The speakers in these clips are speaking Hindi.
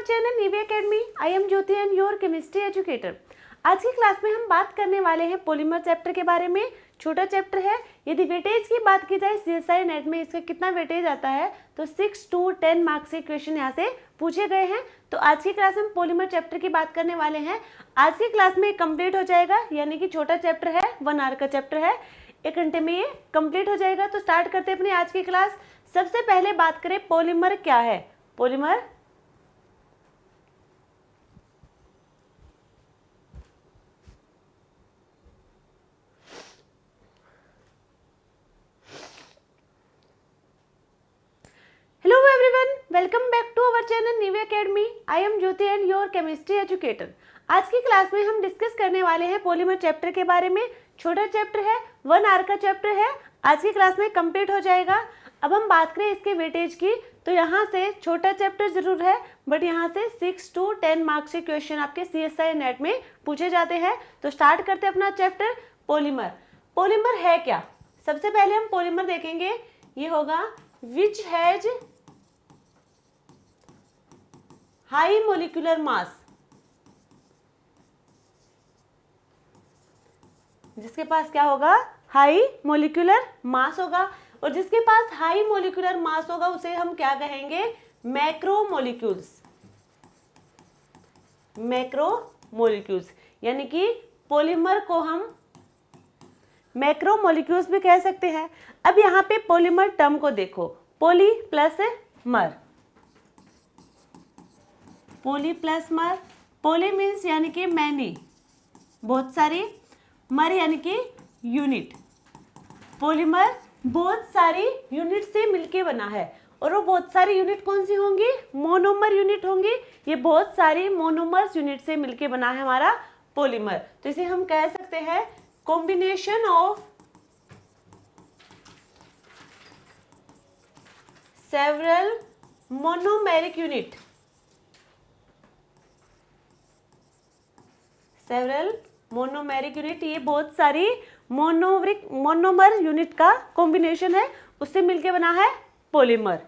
Channel Nivi academy. I am Jyoti and your chemistry educator. आज की क्लास में हम बात करने वाले हैं पॉलीमर चैप्टर के बारे में। छोटा चैप्टर है। यदि वेटेज की बात की जाए सीएसआई नेट में इसका कितना वेटेज आता है तो 6 to 10 मार्क्स के क्वेश्चन यहाँ से पूछे गए हैं। तो आज की क्लास में पॉलीमर चैप्टर की बात करने वाले हैं। आज की क्लास में कंप्लीट हो जाएगा, यानी कि छोटा चैप्टर है, 1 आवर का चैप्टर है, 1 घंटे में ये कंप्लीट हो जाएगा। तो स्टार्ट करते हैं अपनी आज की क्लास। सबसे पहले बात करें पॉलीमर क्या है। Polymer hello everyone, welcome back to our channel Nivi academy. I am Jyoti and your chemistry educator. आज की क्लास में हम डिस्कस करने वाले हैं पॉलीमर चैप्टर के बारे में। छोटा चैप्टर है, 1 आवर का चैप्टर है, आज की क्लास में कंप्लीट हो जाएगा। अब हम बात करें इसके वेटेज की, तो यहाँ से छोटा चैप्टर जरूर है, बट यहाँ से 6 to 10 मार्क्स के क्वेश्चन आपके सीएसआई नेट में पूछे जाते हैं। तो स्टार्ट करते हैं अपना चैप्टर पॉलीमर। पॉलीमर है क्या? सबसे पहले हम पॉलीमर देखेंगे। ये होगा which has high molecular mass, जिसके पास क्या होगा? हाई मोलिकुलर मास होगा। और जिसके पास हाई मोलिकुलर मास होगा उसे हम क्या कहेंगे? मैक्रोमोलिक्यूल्स। मैक्रोमोलिक्यूल्स यानी कि पॉलीमर को हम मैक्रोमोलिक्यूल्स भी कह सकते हैं। अब यहाँ पे पॉलीमर टर्म को देखो, पॉली प्लस मर। पॉली प्लस मर, पॉली मीन्स यानी कि मैनी, बहुत सारी, मर यानी कि यूनिट। पॉलीमर बहुत सारी यूनिट से मिलके बना है, और वो बहुत सारी यूनिट कौन सी होंगी? मोनोमर यूनिट होंगी। ये बहुत सारी मोनोमर्स यूनिट से मिलके बना है हमारा पॉलीमर। तो इसे हम कह सकते हैं combination of several monomeric unit. Several monomeric unit, ये बहुत सारी मोनोमर यूनिट का कॉम्बिनेशन है, उससे मिलके बना है पॉलीमर।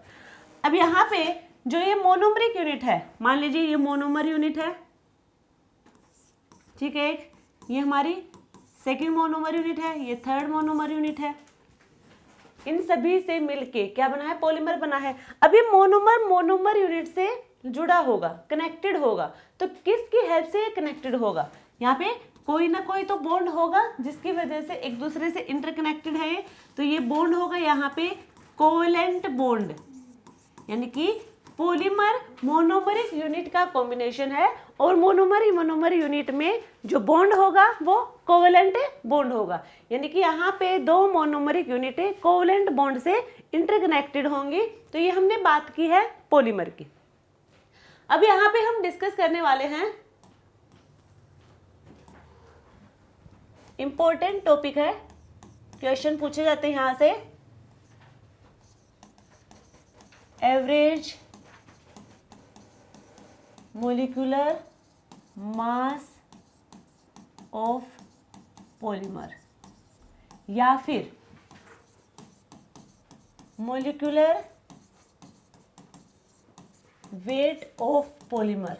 अब यहाँ पे जो ये मोनोमरिक यूनिट है, मान लीजिए ये मोनोमर यूनिट है, ठीक है, ये हमारी सेकंड मोनोमर यूनिट है, ये थर्ड मोनोमर यूनिट है। इन सभी से मिलके क्या बना है? पॉलीमर बना है। अब ये मोनोमर यूनिट से जुड़ा होगा, कनेक्टेड होगा, तो किसकी हेल्प से कनेक्टेड होगा? यहाँ पे कोई ना कोई तो बॉन्ड होगा जिसकी वजह से एक दूसरे से इंटरकनेक्टेड है ये। तो ये बॉन्ड होगा यहाँ पे कोवेलेंट बॉन्ड, यानी कि पॉलीमर मोनोमरिक यूनिट का कॉम्बिनेशन है, और मोनोमर यूनिट में जो बॉन्ड होगा वो कोवेलेंट बॉन्ड होगा। यानी कि यहाँ पे दो मोनोमरिक यूनिट कोवेलेंट बॉन्ड से इंटरकनेक्टेड होंगी। तो ये हमने बात की है पॉलीमर की। अब यहाँ पे हम डिस्कस करने वाले हैं, इंपॉर्टेंट टॉपिक है, क्वेश्चन पूछे जाते हैं यहां से। Average molecular mass of polymer, या फिर मोलिकुलर वेट ऑफ पॉलीमर,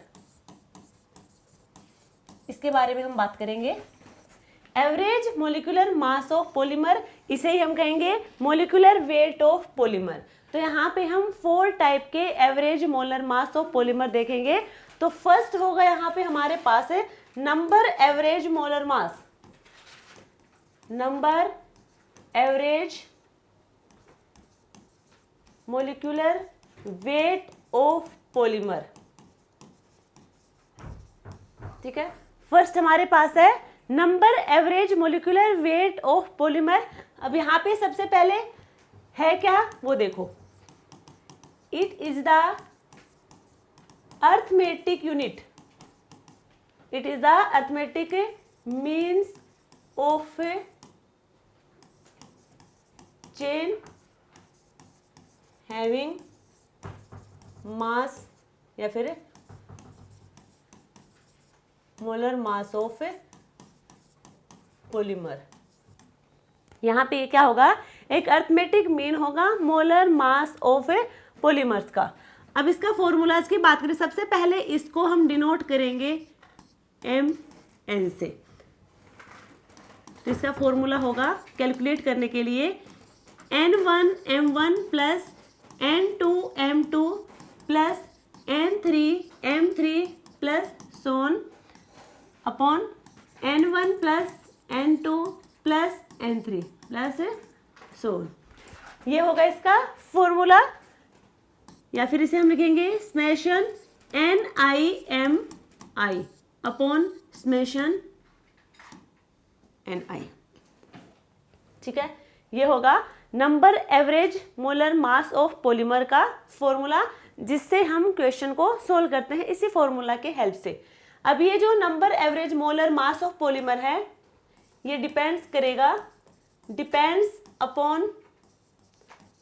इसके बारे में हम बात करेंगे। Average molecular mass of polymer, इसे ही हम कहेंगे मोलिकुलर वेट ऑफ पॉलीमर। तो यहाँ पे हम 4 टाइप के average molar mass of polymer देखेंगे। तो फर्स्ट होगा यहाँ पे हमारे पास है number average molar mass, number average molecular weight of polymer, ठीक है। फर्स्ट हमारे पास है number average molecular weight of polymer. अब यहाँ पे सबसे पहले है क्या वो देखो, it is the arithmetic unit, it is the arithmetic means of chain having mass, या फिर मोलर मास ऑफ पॉलीमर। यहाँ पे क्या होगा? एक अर्थमेटिक मीन होगा मोलर मास ऑफ पॉलीमर्स का। अब इसका फॉर्मूलाज की बात करें, सबसे पहले इसको हम डिनोट करेंगे mn से। तो इसका फॉर्मूला होगा कैलकुलेट करने के लिए n1 m1 plus n2 m2 plus n3 m3 plus so on upon n1 plus n2 plus n3 plus so on. ये होगा इसका फॉर्मूला, या फिर इसे हम लिखेंगे summation NiMi upon summation Ni। ठीक है, ये होगा number average molar mass of polymer का फॉर्मूला, जिससे हम क्वेश्चन को सोल्व करते हैं इसी फॉर्मूला के हेल्प से। अब ये जो number average molar mass of polymer है, ये depends upon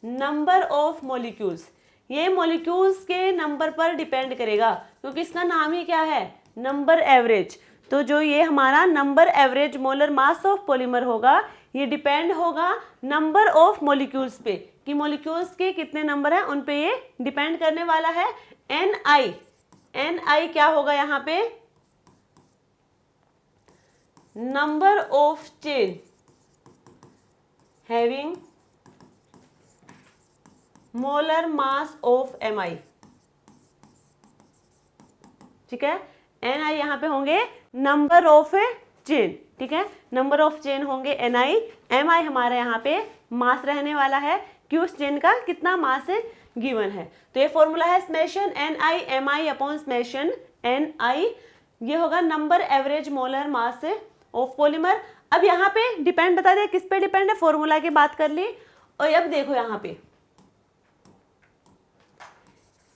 number of molecules. ये मॉलिक्यूल्स के नंबर पर डिपेंड करेगा, क्योंकि इसका नाम ही क्या है, नंबर एवरेज। तो जो ये हमारा number average molar mass of polymer होगा, ये डिपेंड होगा नंबर ऑफ मॉलिक्यूल्स पे, कि मॉलिक्यूल्स के कितने नंबर हैं उन पे ये डिपेंड करने वाला है। Ni क्या होगा यहाँ पे, number of chain having molar mass of Mi। ठीक है, Ni यहाँ पे होंगे नंबर ऑफ चेन। ठीक है, नंबर ऑफ चेन होंगे Ni, Mi हमारा यहाँ पे मास रहने वाला है कि उस चेन का कितना मास गिवन है। तो ये फॉर्मूला है summation NiMi upon summation Ni। ये होगा number average molar mass of polymer. अब यहाँ पे डिपेंड बता दिया, किस पे डिपेंड है, फॉर्मूला की बात कर ली। और अब देखो यहाँ पे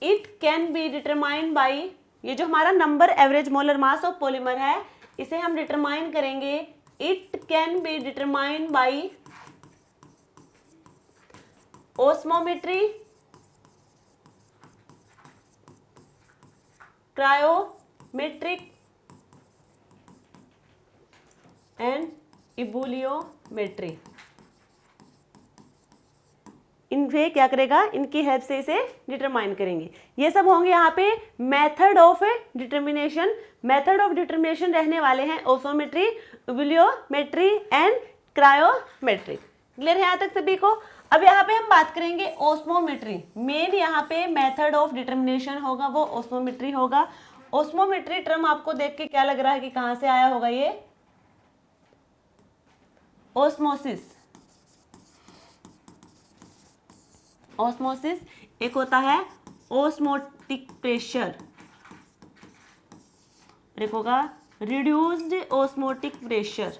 it can be determined by, ये जो हमारा number average molar mass of polymer है, इसे हम डिटरमाइन करेंगे। It can be determined by osmometry, cryometric and ebulliometry. इनसे क्या करेगा, इनकी हेल्प से इसे डिटरमाइन करेंगे। ये सब होंगे यहाँ पे method of determination. Method of determination रहने वाले हैं ओसोमेट्री, इबुलियोमेट्री एंड क्रायोमेट्री। क्लियर है यहाँ तक सभी को। अब यहाँ पे हम बात करेंगे ओस्मोमेट्री। मेन यहाँ पे मेथड ऑफ डिटर्मिनेशन होगा वो ओस्मोमेट्री होगा। ओस्मोमेट्री टर्म आपको देख के क्या लग रहा है कि कहाँ से आया होगा, ये ओस्मोसिस। ऑस्मोसिस एक होता है ओस्मोटिक प्रेशर, एक होगा reduced osmotic pressure,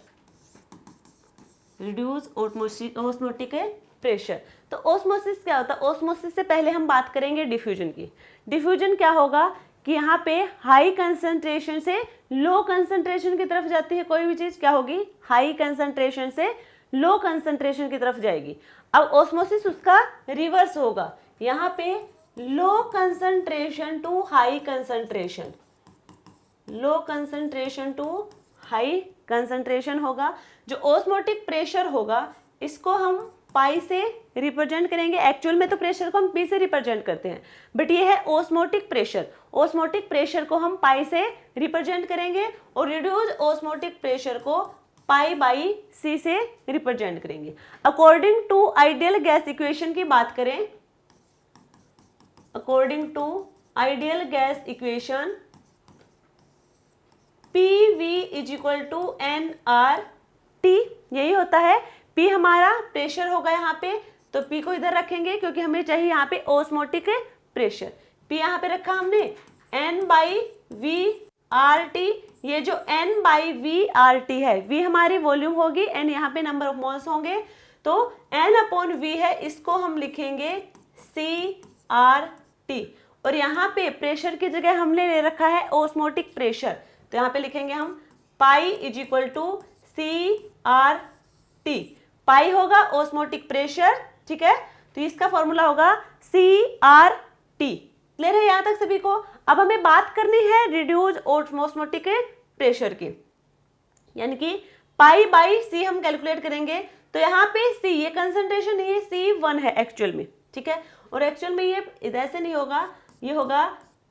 reduce osmotic pressure. तो ओस्मोसिस क्या होता है, ओस्मोसिस से पहले हम बात करेंगे डिफ्यूजन की। डिफ्यूजन क्या होगा कि यहाँ पे हाई कंसंट्रेशन से लो कंसंट्रेशन की तरफ जाती है कोई भी चीज, क्या होगी, हाई कंसंट्रेशन से लो कंसंट्रेशन की तरफ जाएगी। अब ओस्मोसिस उसका रिवर्स होगा, यहाँ पे low concentration to high concentration, low concentration to high concentration होगा। जो ओस्मोटिक प्रेशर होगा इसको हम पाई से रिप्रेजेंट करेंगे। एक्चुअल में तो प्रेशर को हम पी से रिप्रेजेंट करते हैं, बट ये है ओस्मोटिक प्रेशर। ओस्मोटिक प्रेशर को हम पाई से रिप्रेजेंट करेंगे और रिड्यूस ओस्मोटिक प्रेशर को पाई बाई सी से रिप्रेजेंट करेंगे। According to ideal gas equation की बात करें, according to ideal gas equation PV is equal to nRT, यही होता है। P हमारा प्रेशर होगा यहाँ पे, तो P को इधर रखेंगे क्योंकि हमें चाहिए यहाँ पे ओस्मोटिक प्रेशर। P यहाँ पे रखा हमने, N/V/RT। ये जो N/V/RT है, V हमारी वॉल्यूम होगी, N यहाँ पे नंबर ऑफ मोल्स होंगे, तो N/V है, इसको हम लिखेंगे CRT। और यहाँ पे प्रेशर की जगह हमने ले रखा है ओस्मोटिक प्रेशर, तो यहाँ पे लिखेंगे हम pi is equal to CRT। Pi होगा ओस्मोटिक प्रेशर, ठीक है, तो इसका फॉर्मूला होगा CRT। क्लियर है यहाँ तक सभी को। अब हमें बात करनी है रिड्यूस ओस्मोटिक प्रेशर की, यानी कि पाई बाई सी हम कैलकुलेट करेंगे। तो यहाँ पे सी, ये कंसंट्रेशन, ये C1 है एक्चुअल में, ठीक है, और एक्चुअल में ये इधर से नहीं होगा, ये होगा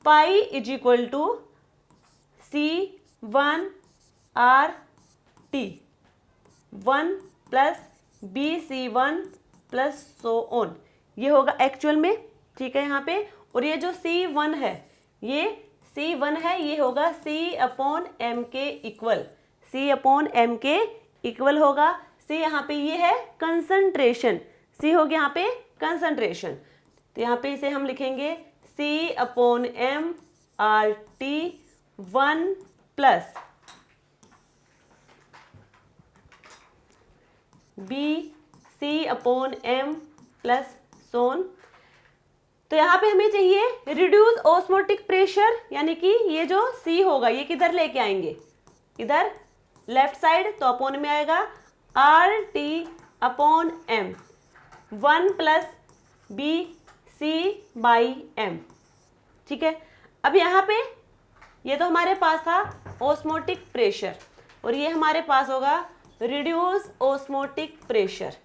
pi is equal to C1RT 1 plus BC1 plus so on, ये होगा एक्चुअल में, ठीक है यहाँ पे। और ये जो C1 है, ये C1 है, ये होगा C/m के इक्वल, C/m के इक्वल होगा। C यहाँ पे ये है कंसंट्रेशन, C हो गया यहाँ पे कंसंट्रेशन, तो यहाँ पे इसे हम लिखेंगे C/m RT 1 plus BC/m plus so on. तो यहाँ पे हमें चाहिए रिड्यूस ऑस्मोटिक प्रेशर, यानी कि ये जो C होगा ये किधर लेके आएंगे, इधर लेफ्ट साइड, तो अपॉन में आएगा RT/m 1 प्लस BC/m, ठीक है। अब यहाँ पे ये तो हमारे पास था ऑस्मोटिक प्रेशर, और ये हमारे पास होगा रिड्यूस ऑस्मोटिक प्रेशर।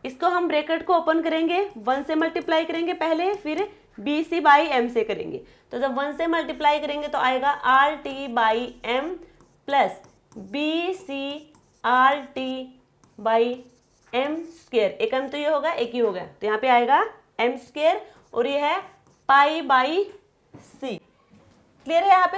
इसको हम ब्रैकेट को ओपन करेंगे, 1 से मल्टीप्लाई करेंगे पहले, फिर BC/m से करेंगे। तो जब 1 से मल्टीप्लाई करेंगे तो आएगा RT/m प्लस BC/RT/m स्क्वायर, एक अंत तो ये होगा, एक ही होगा, तो यहाँ पे आएगा m स्क्वायर, और ये है π/c। क्लियर है यहाँ पे?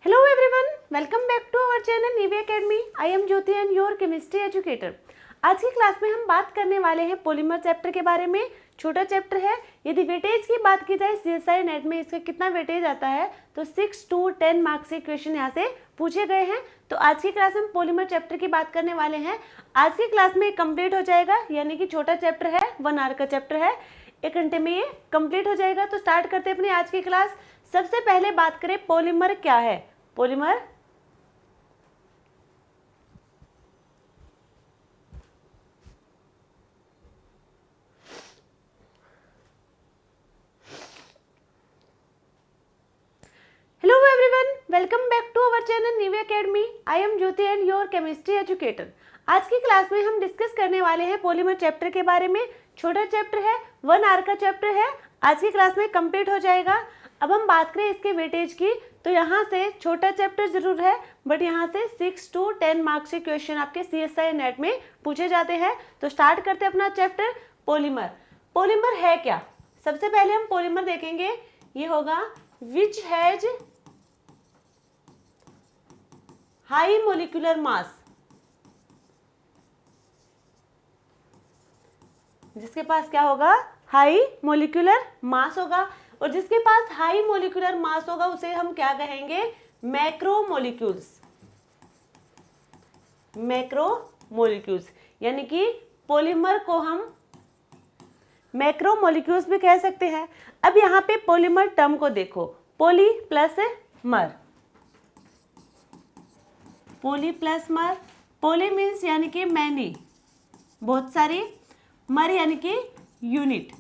Hello everyone, welcome back to our channel Nivy Academy. I am Jyoti and your chemistry educator. आज की क्लास में हम बात करने वाले हैं पॉलीमर चैप्टर के बारे में। छोटा चैप्टर है। यदि वेटेज की बात की जाए CSI नेट में इसका कितना वेटेज आता है, तो 6 to 10 मार्क्स के क्वेश्चन यहाँ से पूछे गए हैं। तो आज की क्लास में पॉलीमर चैप्टर की बात करने वाले हैं। आज की क्लास में कंप्लीट हो जाएगा, यानी कि छोटा चैप्टर है, 1 आवर का चैप्टर है, 1 घंटे में ये कंप्लीट हो जाएगा। तो स्टार्ट करते हैं अपनी आज की क्लास। सबसे पहले बात करें पॉलीमर क्या है। Polymer hello everyone, welcome back to our channel Nivi academy. I am Jyoti and your chemistry educator. आज की क्लास में हम डिस्कस करने वाले हैं पॉलीमर चैप्टर के बारे में। छोटा चैप्टर है, 1 आवर का चैप्टर है, आज की क्लास में कंप्लीट हो जाएगा। अब हम बात करें इसके वेटेज की, तो यहाँ से छोटा चैप्टर जरूर है, बट यहाँ से 6 to 10 मार्क्स के क्वेश्चन आपके CSI नेट में पूछे जाते हैं। तो स्टार्ट करते हैं अपना चैप्टर पॉलीमर। पॉलीमर है क्या? सबसे पहले हम पॉलीमर देखेंगे, ये होगा which has high molecular mass, जिसके पास क्या होगा? हाई मोलिकुलर मास होगा। और जिसके पास हाई मोलिकुलर मास होगा उसे हम क्या कहेंगे? मैक्रोमोलिक्यूल्स। मैक्रोमोलिक्यूल्स यानी कि पॉलीमर को हम मैक्रोमोलिक्यूल्स भी कह सकते हैं। अब यहाँ पे पॉलीमर टर्म को देखो, पॉली प्लस मर, पॉली प्लस मर। पॉली मीन्स यानी कि मैनी, बहुत सारी, मर यानी कि यूनिट।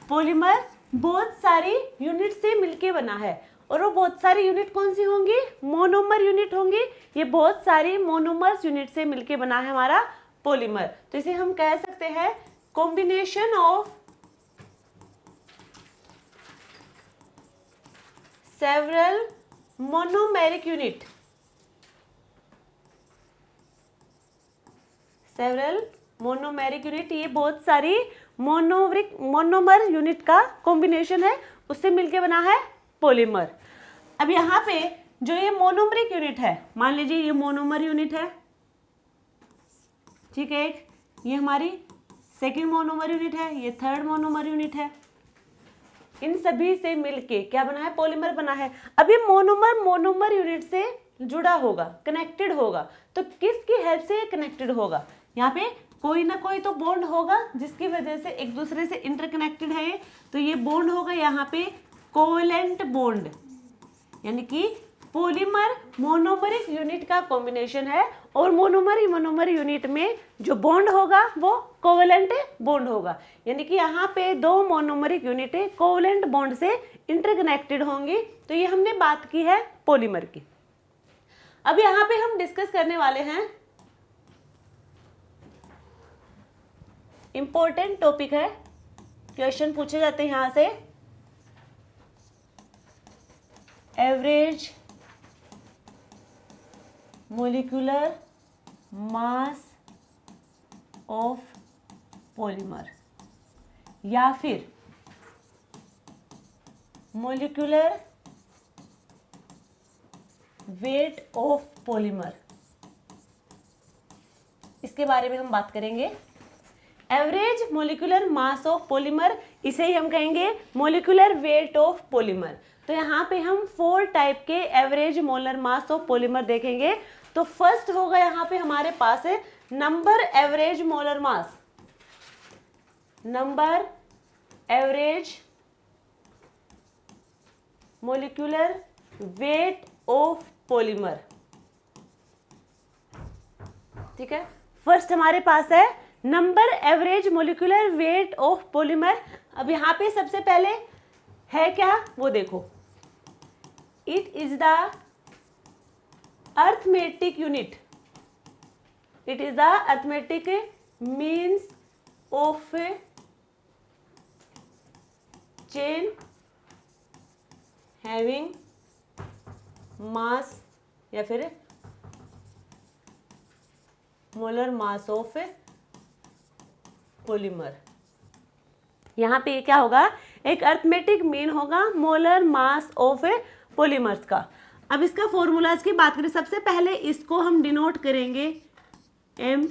पॉलीमर बहुत सारी यूनिट से मिलके बना है, और वो बहुत सारी यूनिट कौन सी होंगी? मोनोमर यूनिट होंगी। ये बहुत सारी मोनोमर्स यूनिट से मिलके बना है हमारा पॉलीमर। तो इसे हम कह सकते हैं combination of several monomeric unit. Several monomeric unit, ये बहुत सारी मोनोमर यूनिट का कॉम्बिनेशन है, उससे मिलके बना है पॉलीमर। अब यहाँ पे जो ये मोनोमरिक यूनिट है, मान लीजिए ये मोनोमर यूनिट है, ठीक है। एक ये हमारी सेकेंड मोनोमर यूनिट है, ये थर्ड मोनोमर यूनिट है। इन सभी से मिलके क्या बना है, पॉलीमर बना है। अब ये मोनोमर मोनोमर यूनिट से जुड़ा होगा, कनेक्टेड होगा, तो किसकी हेल्प से ये कनेक्टेड होगा, यहाँ पे कोई ना कोई तो बॉन्ड होगा जिसकी वजह से एक दूसरे से इंटरकनेक्टेड है। तो ये बॉन्ड होगा यहाँ पे कोवेलेंट बॉन्ड, यानी कि पॉलीमर मोनोमरिक यूनिट का कॉम्बिनेशन है और मोनोमर यूनिट में जो बॉन्ड होगा वो कोवेलेंट बॉन्ड होगा, यानी कि यहाँ पे दो मोनोमरिक यूनिट कोवेलेंट बॉन्ड से इंटरकनेक्टेड होंगी। तो ये हमने बात की है पॉलीमर की। अब यहाँ पे हम डिस्कस करने वाले हैं, इंपॉर्टेंट टॉपिक है, क्वेश्चन पूछे जाते हैं यहाँ से, average molecular mass of polymer या फिर मोलिकुलर वेट ऑफ पॉलीमर, इसके बारे में हम बात करेंगे। Average molecular mass of polymer, इसे ही हम कहेंगे मोलिकुलर वेट ऑफ पॉलीमर। तो यहाँ पे हम 4 टाइप के average molar mass of polymer देखेंगे। तो फर्स्ट होगा यहाँ पे हमारे पास है number average molar mass, number average molecular weight of polymer, ठीक है। फर्स्ट हमारे पास है number average molecular weight of polymer. अब यहाँ पे सबसे पहले है क्या वो देखो, it is the arithmetic unit, it is the arithmetic means of chain having mass या फिर मोलर मास ऑफ पॉलीमर। यहाँ पे क्या होगा, एक अर्थमेटिक मीन होगा मोलर मास ऑफ पॉलीमर्स का। अब इसका फॉर्मूलाज की बात करें, सबसे पहले इसको हम डिनोट करेंगे M।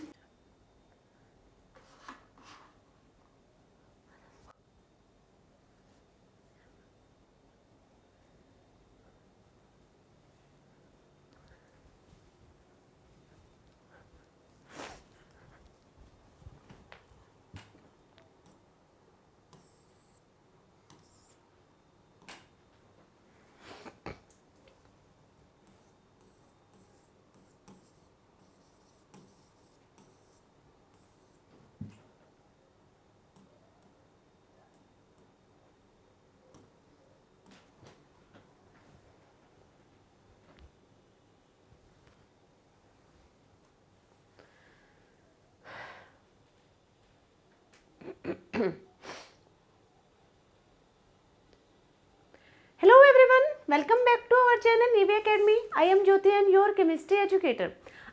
Hello everyone, welcome back to our channel Nivea Academy. I am Jyoti and your chemistry educator.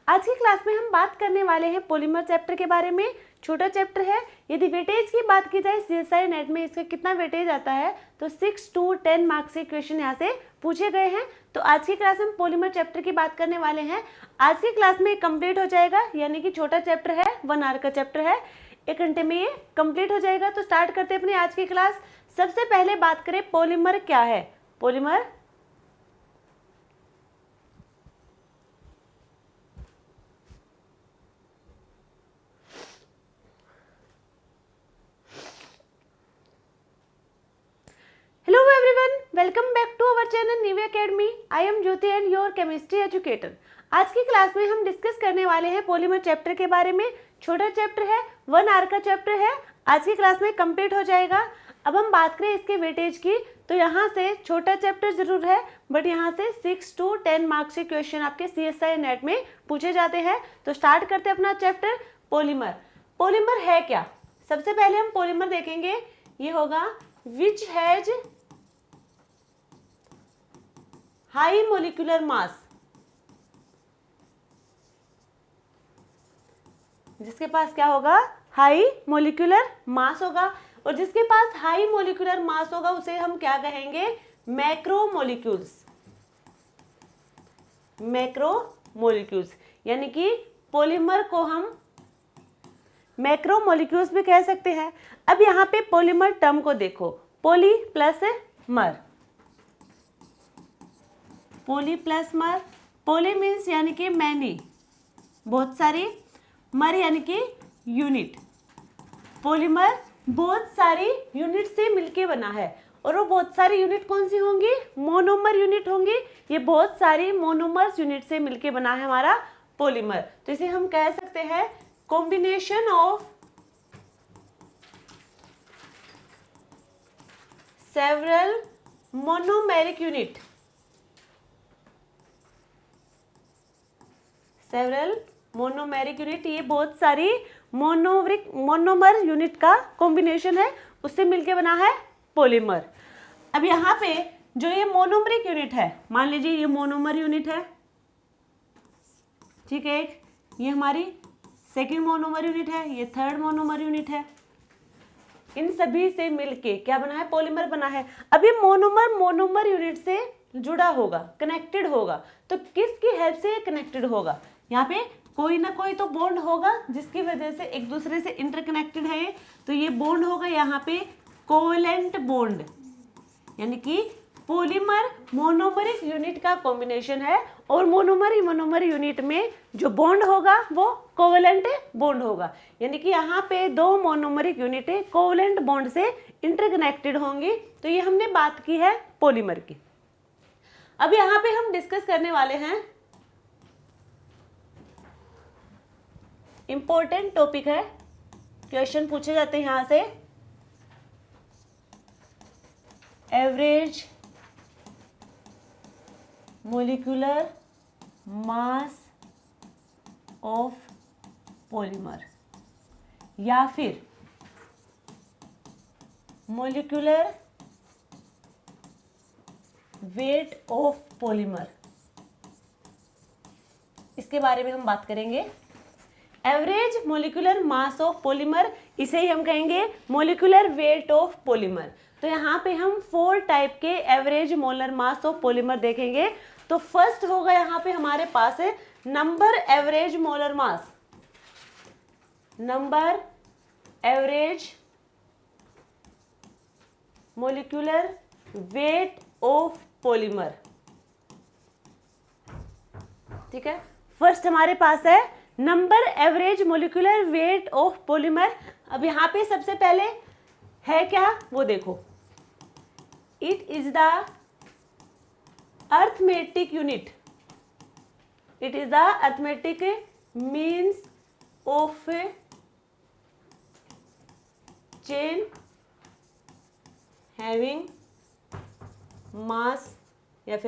आज की क्लास में हम बात करने वाले हैं पॉलीमर चैप्टर के बारे में। छोटा चैप्टर है। यदि वेटेज की बात की जाए CSI नेट में इसका कितना वेटेज आता है तो 6 to 10 मार्क्स के क्वेश्चन यहाँ से पूछे गए हैं। तो आज की क्लास में पॉलीमर चैप्टर की बात करने वाले हैं। आज की क्लास में कंप्लीट हो जाएगा, यानी कि छोटा चैप्टर है, 1 आवर का चैप्टर है, 1 घंटे में ये कंप्लीट हो जाएगा। तो स्टार्ट करते हैं अपनी आज की क्लास। सबसे पहले बात करें पॉलीमर क्या है। Polymer hello everyone, welcome back to our channel Nivia academy. I am Jyoti and your chemistry educator. आज की क्लास में हम डिस्कस करने वाले हैं पॉलीमर चैप्टर के बारे में। छोटा चैप्टर है, 1 आवर का चैप्टर है, आज की क्लास में कंप्लीट हो जाएगा। अब हम बात करें इसके वेटेज की, तो यहाँ से छोटा चैप्टर जरूर है, बट यहाँ से 6 to 10 मार्क्स के क्वेश्चन आपके CSI नेट में पूछे जाते हैं। तो स्टार्ट करते हैं अपना चैप्टर पॉलीमर। पॉलीमर है क्या, सबसे पहले हम पॉलीमर देखेंगे। ये होगा which has high molecular mass, जिसके पास क्या होगा, हाई मोलिकुलर मास होगा। और जिसके पास हाई मोलिकुलर मास होगा उसे हम क्या कहेंगे, मैक्रोमोलिक्यूल्स। मैक्रोमोलिक्यूल्स यानी कि पॉलीमर को हम मैक्रोमोलिक्यूल्स भी कह सकते हैं। अब यहाँ पे पॉलीमर टर्म को देखो, पोली प्लस मर, पोली प्लस मर, पोली मीन्स यानी कि मैनी, बहुत सारी, मर यानी कि यूनिट। पॉलीमर बहुत सारी यूनिट से मिलके बना है, और वो बहुत सारी यूनिट कौन सी होंगी? मोनोमर यूनिट होंगी। ये बहुत सारी मोनोमर्स यूनिट से मिलके बना है हमारा पॉलीमर। तो इसे हम कह सकते हैं combination of several monomeric unit, several monomeric unit, ये बहुत सारी मोनोमर यूनिट का कॉम्बिनेशन है, उससे मिलके बना है पॉलीमर। अब यहाँ पे जो ये मोनोमरिक यूनिट है, मान लीजिए ये मोनोमर यूनिट है, ठीक है, ये हमारी सेकंड मोनोमर यूनिट है, ये थर्ड मोनोमर यूनिट है, इन सभी से मिलके क्या बना है? पॉलीमर बना है। अब ये मोनोमर यूनिट से जुड़ा होगा, कनेक्टेड होगा, तो किसकी हेल्प से कनेक्टेड होगा? यहाँ पे कोई ना कोई तो बॉन्ड होगा जिसकी वजह से एक दूसरे से इंटरकनेक्टेड है, तो ये बॉन्ड होगा यहाँ पे कोवेलेंट बॉन्ड, यानी कि पॉलीमर मोनोमरिक यूनिट का कॉम्बिनेशन है, और मोनोमर यूनिट में जो बॉन्ड होगा वो कोवेलेंट बॉन्ड होगा, यानी कि यहाँ पे दो मोनोमरिक यूनिट कोवेलेंट बॉन्ड से इंटरकनेक्टेड होंगी। तो ये हमने बात की है पॉलीमर की। अब यहाँ पे हम डिस्कस करने वाले हैं, इंपॉर्टेंट टॉपिक है, क्वेश्चन पूछे जाते हैं यहां से, average molecular mass of polymer, या फिर मोलिकुलर वेट ऑफ पॉलीमर, इसके बारे में हम बात करेंगे। Average molecular mass of polymer, इसे ही हम कहेंगे मोलिकुलर वेट ऑफ पॉलीमर। तो यहाँ पे हम 4 टाइप के average molar mass of polymer देखेंगे। तो फर्स्ट होगा यहाँ पे हमारे पास है number average molar mass, number average molecular weight of polymer, ठीक है। फर्स्ट हमारे पास है number average molecular weight of polymer. अब यहाँ पे सबसे पहले है क्या वो देखो, it is the arithmetic unit, it is the arithmetic means of chain having mass, या फिर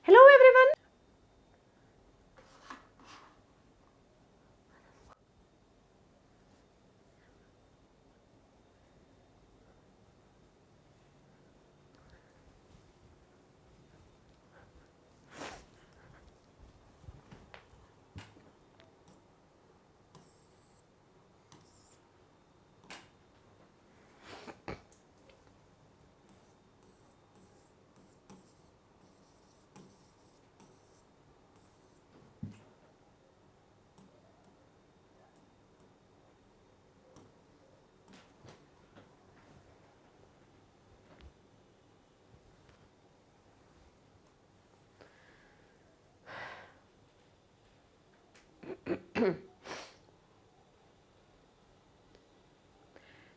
Hello everyone.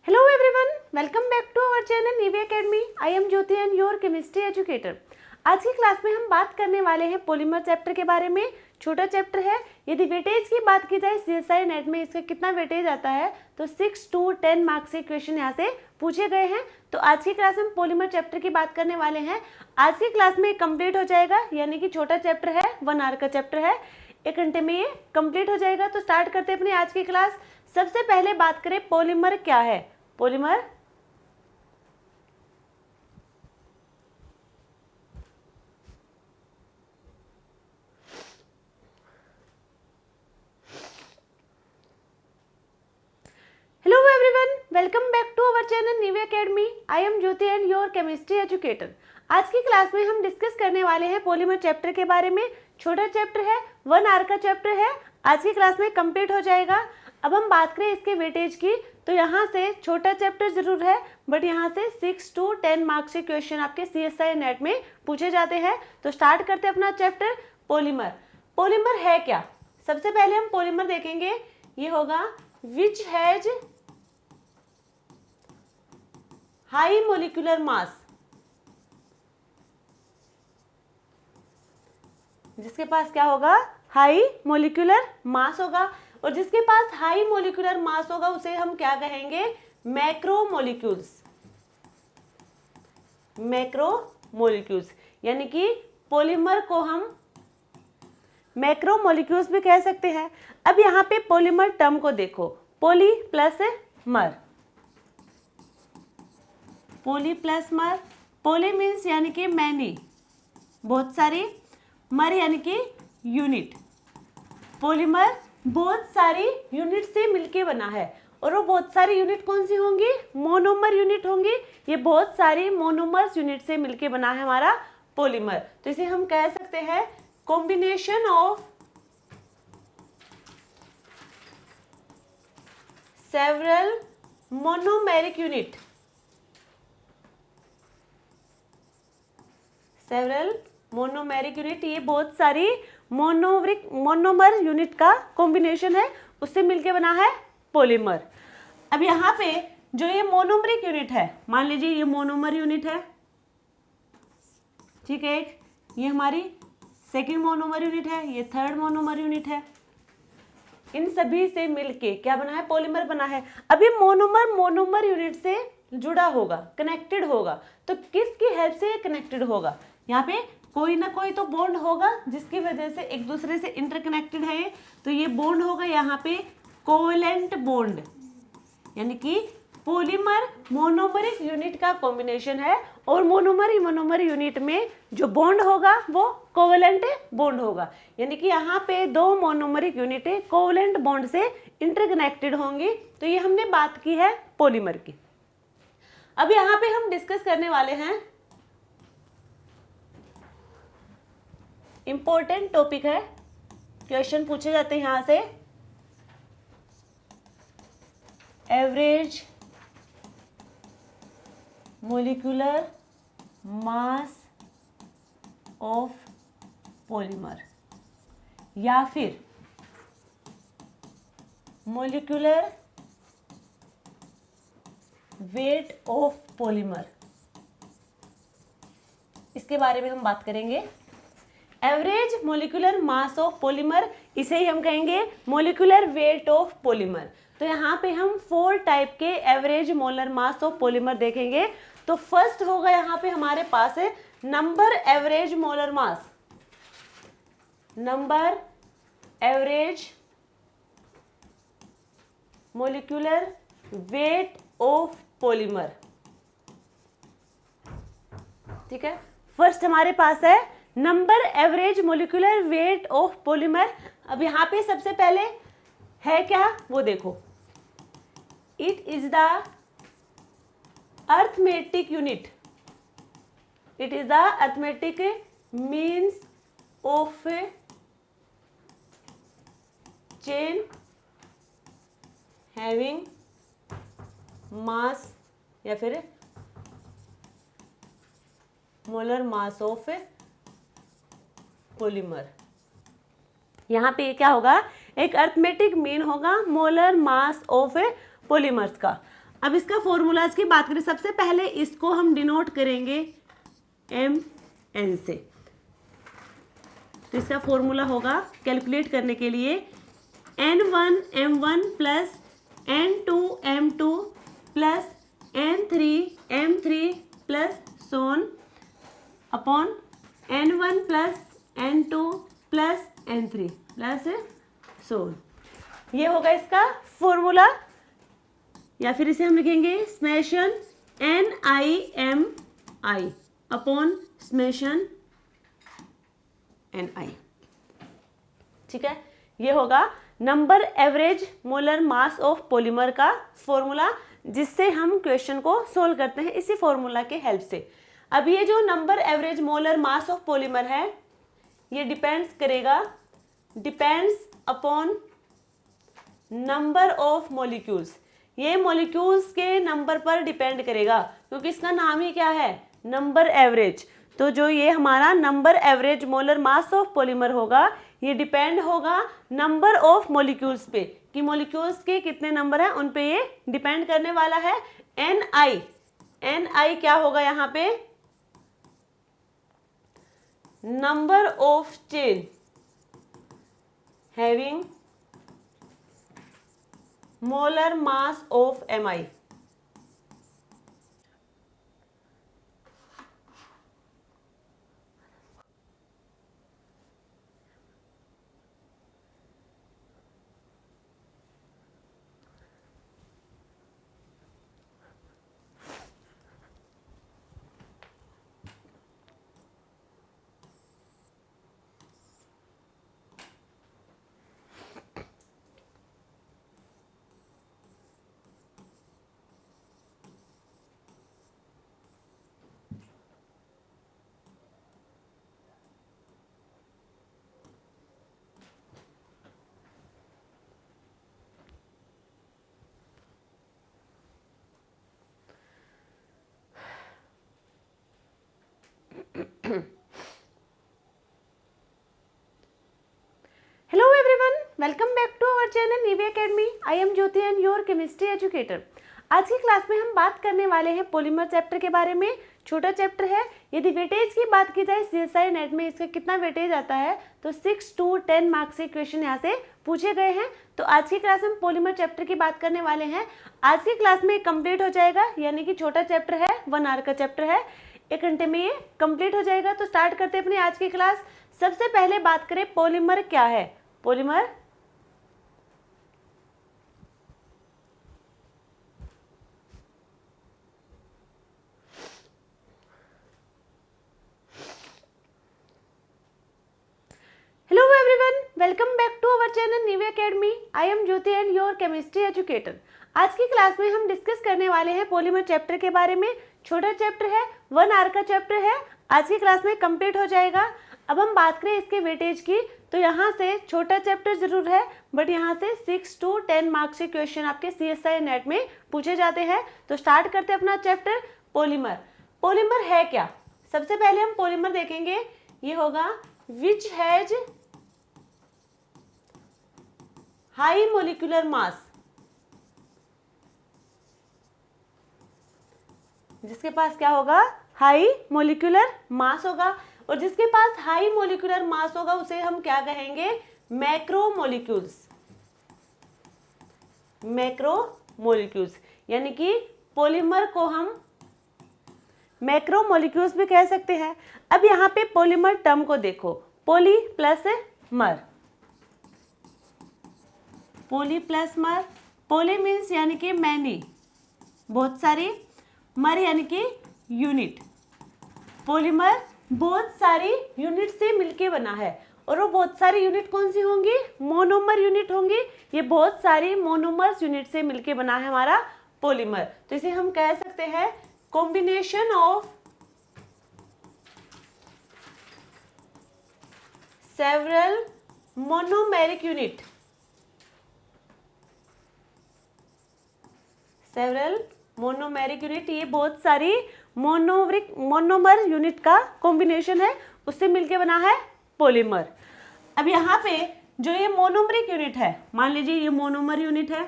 Hello everyone, welcome back to our channel Nivy Academy. I am Jyoti and your chemistry educator. आज की क्लास में हम बात करने वाले हैं पॉलीमर चैप्टर के बारे में। छोटा चैप्टर है। यदि वेटेज की बात की जाए CSI नेट में इसका कितना वेटेज आता है तो 6 to 10 मार्क्स के क्वेश्चन यहाँ से पूछे गए हैं। तो आज की क्लास में पॉलीमर चैप्टर की बात करने वाले हैं। आज की क्लास में कंप्लीट हो जाएगा, यानी कि छोटा चैप्टर है, 1 आवर का चैप्टर है, 1 घंटे में ये कंप्लीट हो जाएगा। तो स्टार्ट करते हैं अपनी आज की क्लास। सबसे पहले बात करें पॉलीमर क्या है। Polymer Hello everyone, welcome back to our channel Nivea Academy. I am Jyoti and your chemistry educator. आज की क्लास में हम डिस्कस करने वाले हैं पॉलीमर चैप्टर के बारे में। छोटा चैप्टर है, 1 आवर का चैप्टर है, आज की क्लास में कंप्लीट हो जाएगा। अब हम बात करें इसके वेटेज की, तो यहाँ से छोटा चैप्टर जरूर है, बट यहाँ से 6 to 10 मार्क्स के क्वेश्चन आपके CSI नेट में पूछे जाते हैं। तो स्टार्ट करते हैं अपना चैप्टर पॉलीमर। पॉलीमर है क्या? सबसे पहले हम पॉलीमर देखेंगे, ये होगा which has high molecular mass, जिसके पास क्या होगा? हाई मोलिकुलर मास होगा। और जिसके पास हाई मोलिकुलर मास होगा उसे हम क्या कहेंगे? मैक्रोमोलिक्यूल्स। मैक्रोमोलिक्यूल्स यानी कि पॉलीमर को हम मैक्रोमोलिक्यूल्स भी कह सकते हैं। अब यहाँ पे पॉलीमर टर्म को देखो, पॉली प्लस मर, पॉली प्लस मर। पॉली मीन्स यानी कि मैनी, बहुत सारी, मर यानी कि यूनिट। पॉलीमर बहुत सारी यूनिट से मिलके बना है, और वो बहुत सारी यूनिट कौन सी होंगी? मोनोमर यूनिट होंगी। ये बहुत सारी मोनोमर्स यूनिट से मिलके बना है हमारा पॉलीमर। तो इसे हम कह सकते हैं combination of several monomeric unit. Several monomeric unit, ये बहुत सारी मोनोमर यूनिट का कॉम्बिनेशन है, उससे मिलके बना है पॉलीमर। अब यहाँ पे जो ये मोनोमरिक यूनिट है, मान लीजिए ये मोनोमर यूनिट है, ठीक है, ये हमारी सेकंड मोनोमर यूनिट है, ये थर्ड मोनोमर यूनिट है। इन सभी से मिलके क्या बना है? पॉलीमर बना है। अब ये मोनोमर यूनिट से जुड़ा होगा, कनेक्टेड होगा। तो किसकी हेल्प से कनेक्टेड होगा? यहाँ पे कोई ना कोई तो बॉन्ड होगा जिसकी वजह से एक दूसरे से इंटरकनेक्टेड है। तो ये बॉन्ड होगा यहाँ पे कोवेलेंट बॉन्ड, यानी कि पॉलीमर मोनोमरिक यूनिट का कॉम्बिनेशन है, और मोनोमर यूनिट में जो बॉन्ड होगा वो कोवेलेंट बॉन्ड होगा। यानी कि यहाँ पे 2 मोनोमरिक यूनिटें कोवेलेंट बॉन्ड से इंटरकनेक्टेड होंगी। तो ये हमने बात की है पॉलीमर की। अब यहाँ पे हम डिस्कस करने वाले हैं, इंपॉर्टेंट टॉपिक है, क्वेश्चन पूछे जाते हैं यहाँ से। Average molecular mass of polymer, या फिर मोलिकुलर वेट ऑफ पॉलीमर, इसके बारे में हम बात करेंगे। Average molecular mass of polymer, इसे ही हम कहेंगे मोलिकुलर वेट ऑफ पॉलीमर। तो यहाँ पे हम 4 टाइप के average molar mass of polymer देखेंगे। तो फर्स्ट होगा यहाँ पे हमारे पास है number average molar mass, number average molecular weight of polymer, ठीक है। फर्स्ट हमारे पास है number average molecular weight of polymer. अब यहाँ पे सबसे पहले है क्या वो देखो, it is the arithmetic unit, it is the arithmetic means of chain having mass, या फिर मोलर मास ऑफ पॉलीमर। यहाँ पे क्या होगा? एक अर्थमेटिक मीन होगा मोलर मास ऑफ पॉलीमर्स का। अब इसका फॉर्मूलाज की बात करें, सबसे पहले इसको हम डिनोट करेंगे N से। तो इसका फॉर्मूला होगा कैलकुलेट करने के लिए N1 M1 plus N2 M2 plus N3 M3 plus so on upon N1 plus N2 plus N3 plus so on. ये होगा इसका फॉर्मूला, या फिर इसे हम लिखेंगे summation NIMI upon summation NI। ठीक है, ये होगा number average molar mass of polymer का फॉर्मूला, जिससे हम क्वेश्चन को सोल्व करते हैं इसी फॉर्मूला के हेल्प से। अब ये जो number average molar mass of polymer है, ये depends upon number of molecules. ये मॉलिक्यूल्स के नंबर पर डिपेंड करेगा, क्योंकि इसका नाम ही क्या है, नंबर एवरेज। तो जो ये हमारा number average molar mass of polymer होगा, ये डिपेंड होगा नंबर ऑफ मॉलिक्यूल्स पे, कि मॉलिक्यूल्स के कितने नंबर हैं उन पे ये डिपेंड करने वाला है। NI क्या होगा यहाँ पे, number of chain having molar mass of Mi। Hello everyone, welcome back to our channel Nivea Academy. I am Jyoti and your chemistry educator. आज की क्लास में हम बात करने वाले हैं पॉलीमर चैप्टर के बारे में। छोटा चैप्टर है। यदि वेटेज की बात की जाए CSI नेट में इसका कितना वेटेज आता है, तो 6 to 10 मार्क्स के क्वेश्चन यहाँ से पूछे गए हैं। तो आज की क्लास में पॉलीमर चैप्टर की बात करने वाले हैं। आज की क्लास में कंप्लीट हो जाएगा, यानी कि छोटा चैप्टर है, 1 आवर का चैप्टर है, 1 घंटे में ये कंप्लीट हो जाएगा। तो स्टार्ट करते हैं अपनी आज की क्लास। सबसे पहले बात करें पॉलीमर क्या है। Polymer hello everyone, welcome back to our channel Nivia academy. I am Jyoti and your chemistry educator. आज की क्लास में हम डिस्कस करने वाले हैं पॉलीमर चैप्टर के बारे में। छोटा चैप्टर है, 1 आवर का चैप्टर है, आज की क्लास में कंप्लीट हो जाएगा। अब हम बात करें इसके वेटेज की, तो यहाँ से छोटा चैप्टर जरूर है, बट यहाँ से 6 to 10 मार्क्स के क्वेश्चन आपके CSI नेट में पूछे जाते हैं। तो स्टार्ट करते हैं अपना चैप्टर पॉलीमर। पॉलीमर है क्या, सबसे पहले हम पॉलीमर देखेंगे। ये होगा which has high molecular mass, जिसके पास क्या होगा, हाई मोलिकुलर मास होगा। और जिसके पास हाई मोलिकुलर मास होगा उसे हम क्या कहेंगे, मैक्रोमोलिक्यूल्स। मैक्रोमोलिक्यूल्स यानी कि पॉलीमर को हम मैक्रोमोलिक्यूल्स भी कह सकते हैं। अब यहाँ पे पॉलीमर टर्म को देखो, पॉली प्लस मर, पॉली प्लस मर। पॉली मीन्स यानी कि मैनी, बहुत सारी, मर यानी कि यूनिट। पॉलीमर बहुत सारी यूनिट से मिलके बना है, और वो बहुत सारी यूनिट कौन सी होंगी, मोनोमर यूनिट होंगी। ये बहुत सारी मोनोमर्स यूनिट से मिलके बना है हमारा पॉलीमर। तो इसे हम कह सकते हैं combination of several monomeric unit. Several monomeric unit, ये बहुत सारी मोनोमर यूनिट का कॉम्बिनेशन है, उससे मिलके बना है पॉलीमर। अब यहाँ पे जो ये मोनोमरिक यूनिट है, मान लीजिए ये मोनोमर यूनिट है,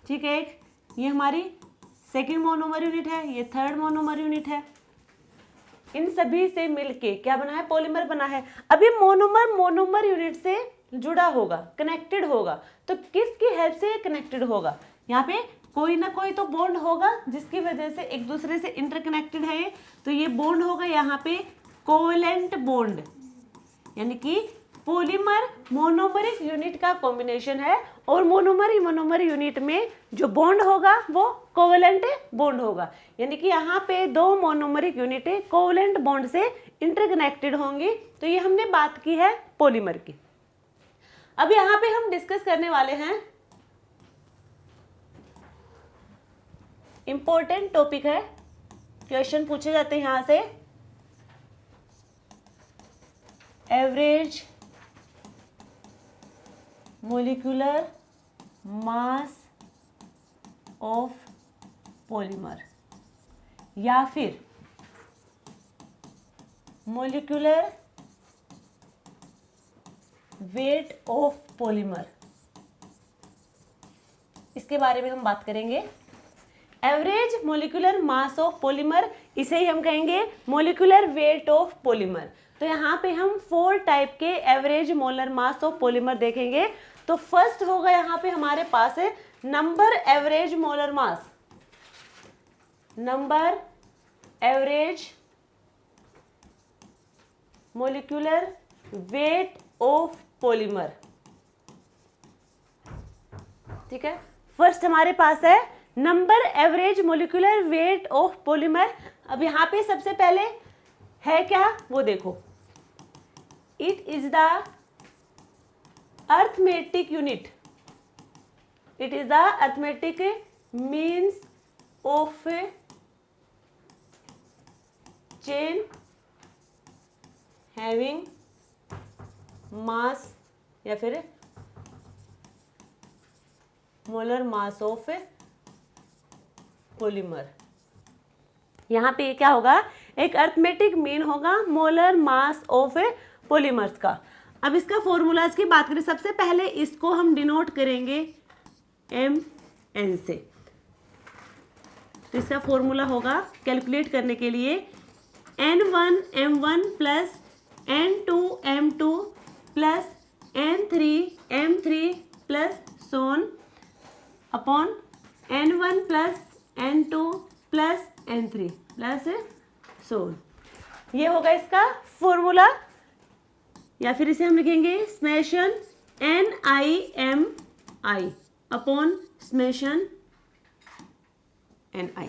ठीक है, एक ये हमारी सेकंड मोनोमर यूनिट है, ये थर्ड मोनोमर यूनिट है। इन सभी से मिलके क्या बना है, पॉलीमर बना है। अब ये मोनोमर मोनोमर यूनिट से जुड़ा होगा, कनेक्टेड होगा, तो किसकी हेल्प से कनेक्टेड होगा, यहाँ पे कोई ना कोई तो बॉन्ड होगा जिसकी वजह से एक दूसरे से इंटरकनेक्टेड है ये, तो ये बॉन्ड होगा यहाँ पे कोवेलेंट बॉन्ड, यानी कि पॉलीमर मोनोमरिक यूनिट का कॉम्बिनेशन है, और मोनोमर यूनिट में जो बॉन्ड होगा वो कोवेलेंट बॉन्ड होगा, यानी कि यहाँ पे दो मोनोमरिक यूनिट कोवेलेंट बॉन्ड से इंटरकनेक्टेड होंगी। तो ये हमने बात की है पॉलीमर की। अब यहाँ पे हम डिस्कस करने वाले हैं, इंपॉर्टेंट टॉपिक है, क्वेश्चन पूछे जाते हैं यहाँ से, average molecular mass of polymer या फिर मोलिकुलर वेट ऑफ पॉलीमर, इसके बारे में हम बात करेंगे। Average molecular mass of polymer, इसे ही हम कहेंगे मोलिकुलर वेट ऑफ पॉलीमर। तो यहाँ पे हम 4 टाइप के average molar mass of polymer देखेंगे। तो फर्स्ट होगा यहाँ पे हमारे पास है number average molar mass, number average molecular weight of polymer, ठीक है। फर्स्ट हमारे पास है number average molecular weight of polymer. अब यहाँ पे सबसे पहले है क्या वो देखो, it is the arithmetic unit, it is the arithmetic means of chain having mass या फिर मोलर मास ऑफ पॉलीमर। यहाँ पे क्या होगा, एक अर्थमेटिक मीन होगा मोलर मास ऑफ पॉलीमर्स का। अब इसका फॉर्मूलाज की बात करें, सबसे पहले इसको हम डिनोट करेंगे mn से। तो इसका फॉर्मूला होगा कैलकुलेट करने के लिए n1 m1 plus n2 m2 plus n3 m3 plus so on upon n1 plus n2 plus n3 plus so on. ये होगा इसका फॉर्मूला, या फिर इसे हम लिखेंगे summation NiMi upon summation Ni,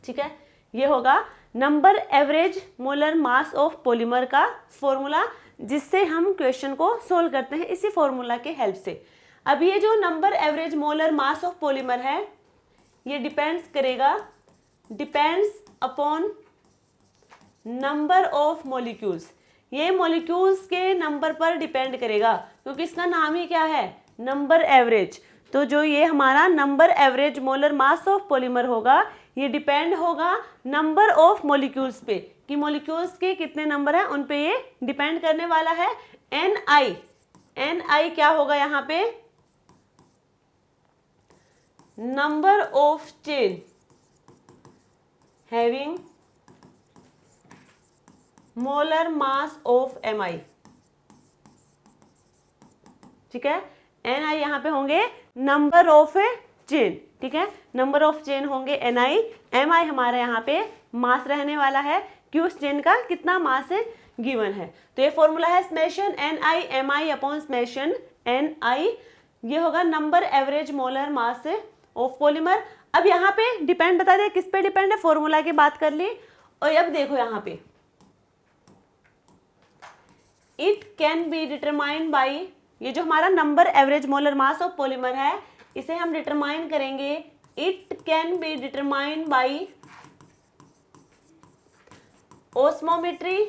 ठीक है। ये होगा number average molar mass of polymer का फॉर्मूला, जिससे हम क्वेश्चन को सोल्व करते हैं इसी फॉर्मूला के हेल्प से। अब ये जो number average molar mass of polymer है, ये depends upon number of molecules, ये मॉलिक्यूल्स के नंबर पर डिपेंड करेगा, क्योंकि इसका नाम ही क्या है, नंबर एवरेज। तो जो ये हमारा number average molar mass of polymer होगा, ये डिपेंड होगा नंबर ऑफ मॉलिक्यूल्स पे, कि मॉलिक्यूल्स के कितने नंबर हैं उन पे ये डिपेंड करने वाला है। Ni क्या होगा यहाँ पे, number of chain having molar mass of Mi, ठीक है। Ni यहाँ पे होंगे नंबर ऑफ चेन, ठीक है, नंबर ऑफ चेन होंगे Ni। Mi हमारा यहाँ पे मास रहने वाला है कि उस चेन का कितना मास गिवन है। तो ये फॉर्मूला है summation NiMi upon summation Ni, ये होगा number average molar mass of polymer. अब यहाँ पे डिपेंड बता दे किस पे डिपेंड है, फॉर्मूला की बात कर ली। और अब देखो यहाँ पे it can be determined by, ये जो हमारा number average molar mass of polymer है, इसे हम डिटरमाइन करेंगे, it can be determined by osmometry,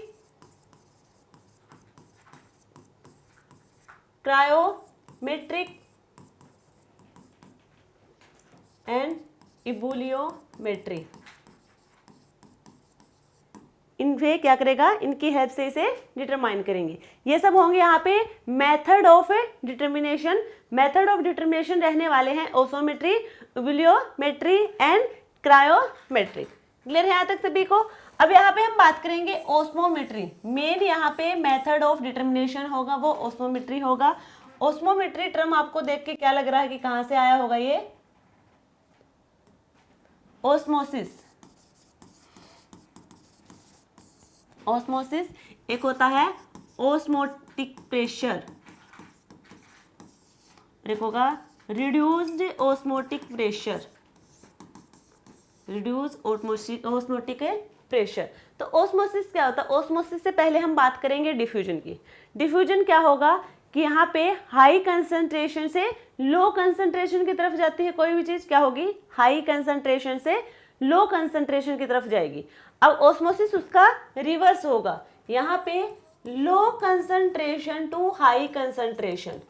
cryometric and ebulliometry. इनसे क्या करेगा, इनकी हेल्प से इसे डिटरमाइन करेंगे। ये सब होंगे यहाँ पे method of determination. Method of determination रहने वाले हैं ओसोमेट्री, इबुलियोमेट्री एंड क्रायोमेट्री। क्लियर है यहाँ तक सभी को। अब यहाँ पे हम बात करेंगे ओस्मोमेट्री। मेन यहाँ पे मेथड ऑफ डिटर्मिनेशन होगा वो ओस्मोमेट्री होगा। ओस्मोमेट्री टर्म आपको देख के क्या लग रहा है कि कहाँ से आया होगा? ये ओस्मोसिस। ओस्मोसिस एक होता है ओस्मोटिक प्रेशर, एक होगा reduced osmotic pressure, reduce osmotic pressure. तो ओस्मोसिस क्या होता है? ओस्मोसिस से पहले हम बात करेंगे डिफ्यूजन की। डिफ्यूजन क्या होगा कि यहाँ पे हाई कंसंट्रेशन से लो कंसंट्रेशन की तरफ जाती है कोई भी चीज, क्या होगी? हाई कंसंट्रेशन से लो कंसंट्रेशन की तरफ जाएगी। अब ओस्मोसिस उसका रिवर्स होगा, यहाँ पे low concentration to high concentration,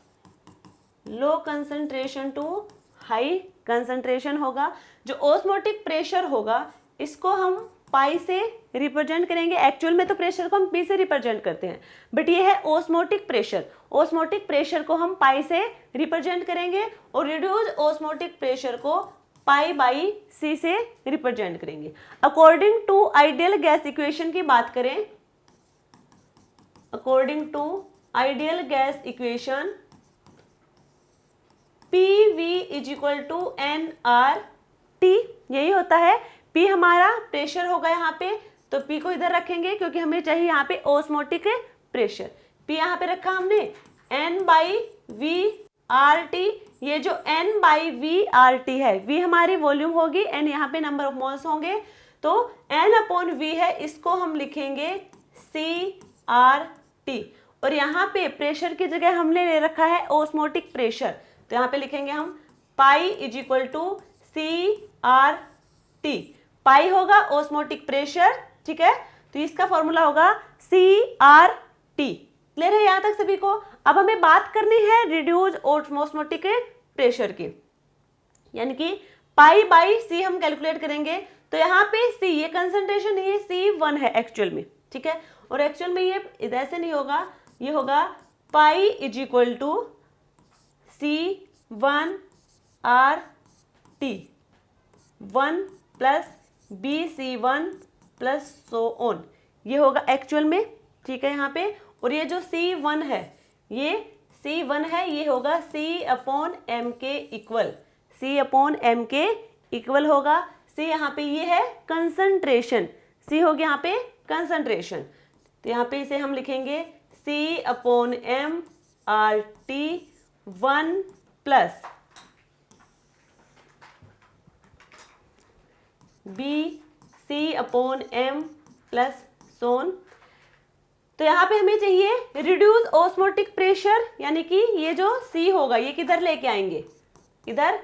low concentration to high concentration होगा। जो ओस्मोटिक प्रेशर होगा इसको हम पाई से रिप्रेजेंट करेंगे। एक्चुअल में तो प्रेशर को हम पी से रिप्रेजेंट करते हैं, बट ये है ओस्मोटिक प्रेशर। ओस्मोटिक प्रेशर को हम पाई से रिप्रेजेंट करेंगे और रिड्यूस ओस्मोटिक प्रेशर को पाई बाई सी से रिप्रेजेंट करेंगे। According to ideal gas equation की बात करें, according to ideal gas equation PV is equal to nRT, यही होता है। P हमारा प्रेशर होगा यहाँ पे, तो P को इधर रखेंगे क्योंकि हमें चाहिए यहाँ पे ओस्मोटिक प्रेशर। P यहाँ पे रखा हमने, N/V/RT। ये जो N/V/RT है, V हमारी वॉल्यूम होगी, N यहाँ पे नंबर ऑफ मोल्स होंगे, तो N/V है, इसको हम लिखेंगे CRT। और यहाँ पे प्रेशर की जगह हमने ले रखा है ओस्मोटिक प्रेशर, तो यहाँ पे लिखेंगे हम pi is equal to CRT। Pi होगा ओस्मोटिक प्रेशर, ठीक है, तो इसका फॉर्मूला होगा CRT। क्लियर है यहाँ तक सभी को? अब हमें बात करनी है रिड्यूस ओस्मोटिक प्रेशर की, यानी कि पाई बाई सी हम कैलकुलेट करेंगे। तो यहाँ पे C, ये कंसंट्रेशन ये C1 है एक्चुअल में, ठीक है, और एक्चुअल में ये इधर से नहीं होगा, ये होगा pi is equal to C1RT 1 plus BC1 plus so on, ये होगा एक्चुअल में, ठीक है यहाँ पे। और ये जो C1 है, ये C1 है, ये होगा C/M के इक्वल, C/M के इक्वल होगा। C यहाँ पे ये है कंसंट्रेशन, C हो गया यहाँ पे कंसंट्रेशन, तो यहाँ पे इसे हम लिखेंगे C/M/RT 1 plus BC/M plus so on. तो यहाँ पे हमें चाहिए रिड्यूस ओस्मोटिक प्रेशर, यानी कि ये जो C होगा ये किधर लेके आएंगे? इधर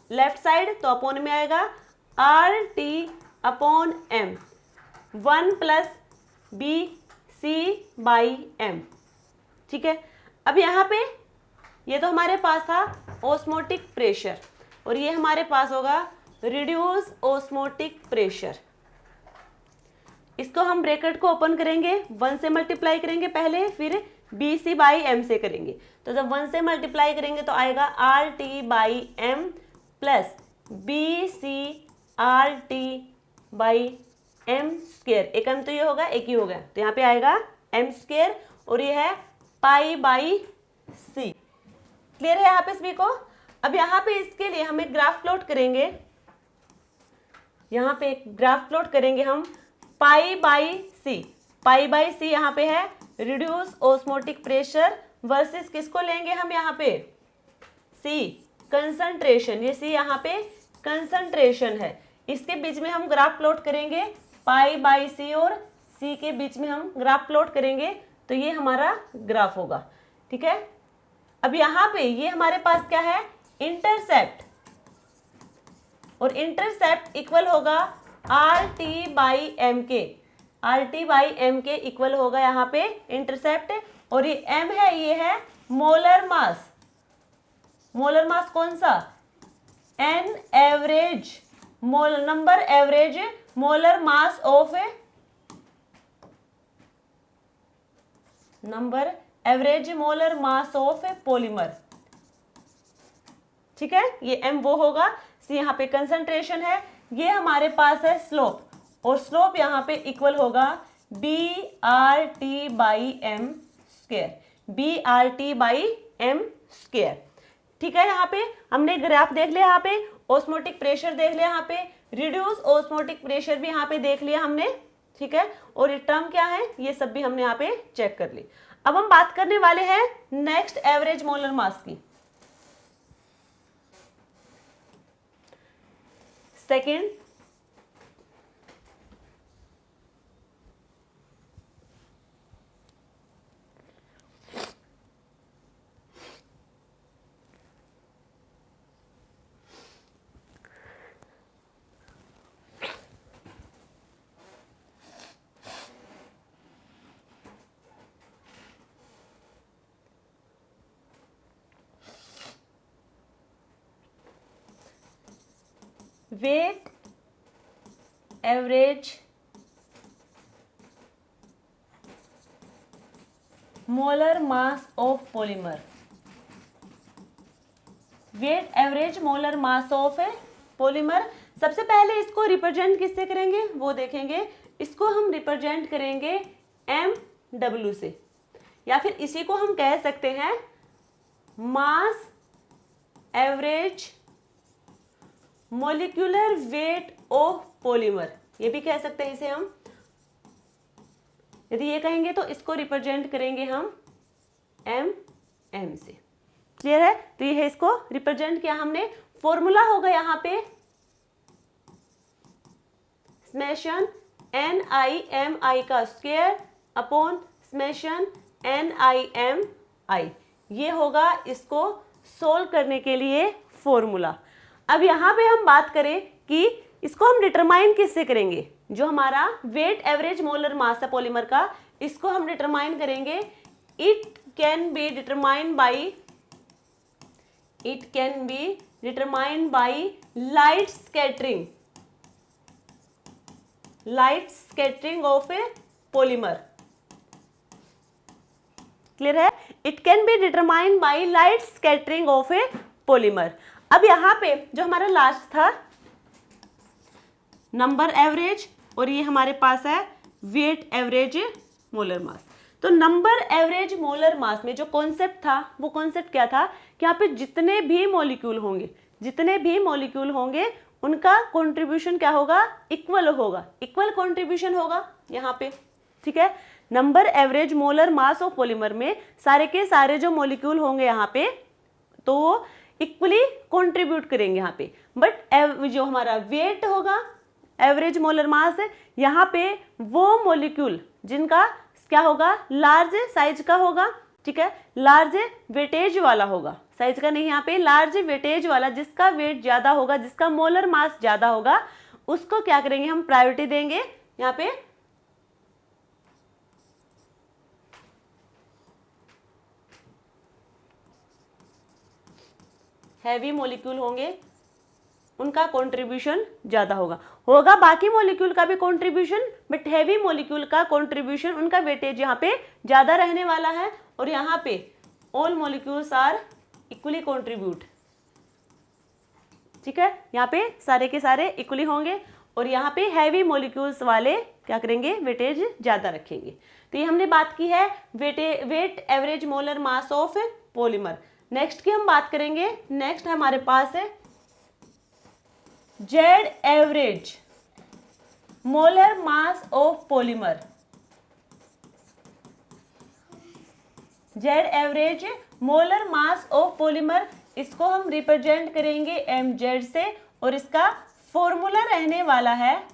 लेफ्ट साइड, तो अपॉन में आएगा RT/M 1 प्लस BC/M, ठीक है। अब यहाँ पे ये तो हमारे पास था ओस्मोटिक प्रेशर, और ये हमारे पास होगा रिड्यूस ओस्मोटिक प्रेशर। इसको हम ब्रैकेट को ओपन करेंगे, 1 से मल्टीप्लाई करेंगे पहले, फिर BC/M से करेंगे। तो जब 1 से मल्टीप्लाई करेंगे तो आएगा RT/M प्लस BC/RT/M स्क्वायर। एक अंत तो ये होगा, एक ही होगा, तो यहाँ पे आएगा M स्क्वायर, और ये है पाई बाई C। क्लियर है यहाँ पे सभी को? अब यहाँ पे इसके लिए हम एक ग्राफ प्लॉट करेंगे, यहाँ पे एक ग्राफ प्लॉट करेंगे हम pi by C। Pi by C यहाँ पे है रिड्यूस ओस्मोटिक प्रेशर वर्सेस किसको लेंगे हम यहाँ पे? C कंसंट्रेशन, ये C यहाँ पे कंसंट्रेशन है, इसके बीच में हम ग्राफ प्लॉट करेंगे। पाई बाई C और C के बीच में हम ग्राफ प्लॉट करेंगे, तो ये हमारा ग्राफ होगा, ठीक है। अब यहाँ पे ये हमारे पास क्या है? इंटरसेप्ट, और इंटरसेप्ट इक्वल होगा RT/M के, RT/M के इक्वल होगा यहाँ पे इंटरसेप्ट, और ये M है, ये है मोलर मास। मोलर मास कौन सा? N average mole number average molar mass of number average molar mass of polymer, ठीक है। ये M वो होगा, C यहाँ पे कंसंट्रेशन है, ये हमारे पास है स्लोप, और स्लोप यहाँ पे इक्वल होगा BRT/m², BRT/m²। ठीक है, यहाँ पे हमने ग्राफ देख लिया, यहाँ पे ऑस्मोटिक प्रेशर देख लिया, यहाँ पे रिड्यूस ऑस्मोटिक प्रेशर भी यहाँ पे देख लिया हमने। ठीक है, और ये टर्म क्या है ये सब भी हमने यहाँ पे चेक कर ली। अब हम बात करने वाले हैं नेक्स्ट एवरेज मोलर मास की। Second, weight average molar mass of polymer. Weight average molar mass of polymer. सबसे पहले इसको रिप्रेजेंट किससे करेंगे वो देखेंगे। इसको हम रिप्रेजेंट करेंगे MW से, या फिर इसी को हम कह सकते हैं mass average molecular weight of polymer, ये भी कह सकते हैं इसे हम। यदि ये कहेंगे तो इसको रिप्रेजेंट करेंगे हम MM से। क्लियर है, तो ये है, इसको रिप्रेजेंट किया हमने। फॉर्मूला होगा यहाँ पे समेशन NIMI का स्क्वायर अपॉन समेशन NIMI, ये होगा इसको सोल्व करने के लिए फॉर्मूला। अब यहाँ पे हम बात करें कि इसको हम डिटरमाइन किससे करेंगे। जो हमारा वेट एवरेज मोलर मास है पॉलीमर का, इसको हम डिटरमाइन करेंगे। It can be determined by light scattering of a polymer. Clear है, it can be determined by light scattering of a polymer. अब यहाँ पे जो हमारा लास्ट था नंबर एवरेज, और ये हमारे पास है वेट एवरेज मोलर मास। तो नंबर एवरेज मोलर मास में जो कॉन्सेप्ट था वो कॉन्सेप्ट क्या था कि यहाँ पे जितने भी मॉलिक्यूल होंगे उनका कंट्रीब्यूशन क्या होगा, इक्वल होगा, इक्वल कंट्रीब्यूशन होगा यहाँ पे। ठीक है, number average molar mass of polymer में सारे के सारे जो मॉलिक्यूल होंगे यहाँ पे तो वो इक्वली कंट्रीब्यूट करेंगे यहाँ पे। बट जो हमारा वेट होगा एवरेज मोलर मास है, यहाँ पे वो मॉलिक्यूल जिनका क्या होगा, लार्ज साइज का होगा। ठीक है, लार्ज वेटेज वाला होगा, साइज का नहीं, यहाँ पे लार्ज वेटेज वाला, जिसका वेट ज्यादा होगा, जिसका मोलर मास ज्यादा होगा, उसको क्या करेंगे हम, प्रायोरिटी देंगे। यहाँ पे हैवी मॉलिक्यूल होंगे उनका कंट्रीब्यूशन ज्यादा होगा बाकी मॉलिक्यूल का भी कंट्रीब्यूशन, बट हैवी मॉलिक्यूल का कंट्रीब्यूशन, उनका वेटेज यहाँ पे ज्यादा रहने वाला है। और यहाँ पे all molecules are equally contribute. ठीक है, यहाँ पे सारे के सारे इक्वली होंगे, और यहाँ पे हैवी मॉलिक्यूल्स वाले क्या करेंगे, वेटेज ज्यादा रखेंगे। तो ये हमने बात की है weight average molar mass of polymer. Next की हम बात करेंगे, नेक्स्ट हमारे पास है Z average molar mass of polymer. Z average molar mass of polymer, इसको हम रिप्रेजेंट करेंगे mz से, और इसका फॉर्मूला रहने वाला है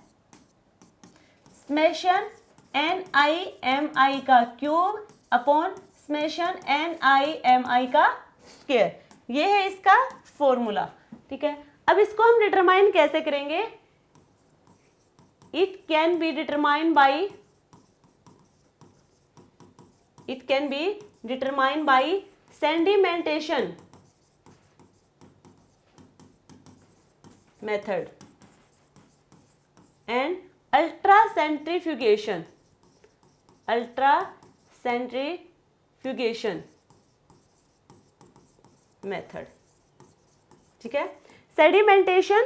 समेशन NIMI का क्यूब अपॉन समेशन NIMI का स्क्वायर, ये है इसका फॉर्मूला। ठीक है, अब इसको हम डिटरमाइन कैसे करेंगे, it can be determined by sedimentation method and ultracentrifugation method. ठीक है, sedimentation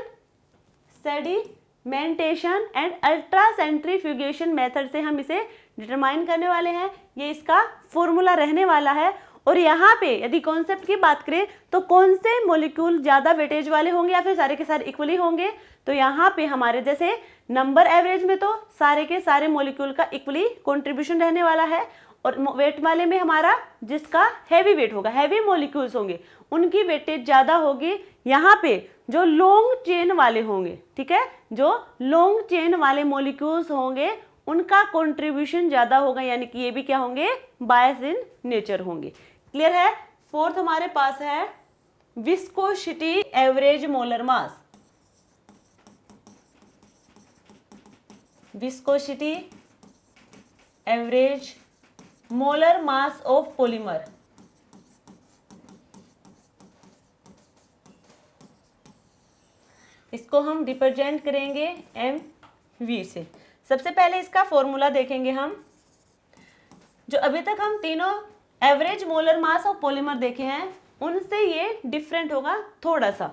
sedimentation and ultra centrifugation method से हम इसे डिटरमाइन करने वाले हैं। ये इसका फॉर्मूला रहने वाला है। और यहाँ पे यदि कॉन्सेप्ट की बात करें तो कौन से मॉलिक्यूल ज़्यादा वेटेज वाले होंगे या फिर सारे के सारे इक्वली होंगे, तो यहाँ पे हमारे जैसे नंबर एवरेज में तो सारे के सारे मॉलिक्यूल का इक्वली कंट्रीब्यूशन रहने वाला है, और वेट वाले में हमारा जिसका हैवी वेट होगा, हैवी मॉलिक्यूल्स होंगे, उनकी वेटेज ज़्यादा होगी। यहाँ पे जो लॉन्ग चेन वाले होंगे, ठीक है, जो लॉन्ग चेन वाले मॉलिक्यूल्स होंगे उनका कंट्रीब्यूशन ज़्यादा होगा, यानी कि ये भी क्या होंगे, बायस इन नेचर होंगे। क्लियर है। फोर्थ हमारे पास है viscosity average molar mass. Viscosity average molar mass of polymer. इसको हम रिप्रेजेंट करेंगे MV से। सबसे पहले इसका फॉर्मूला देखेंगे हम। जो अभी तक हम तीनों average molar mass of polymer देखे हैं उनसे ये डिफरेंट होगा थोड़ा सा।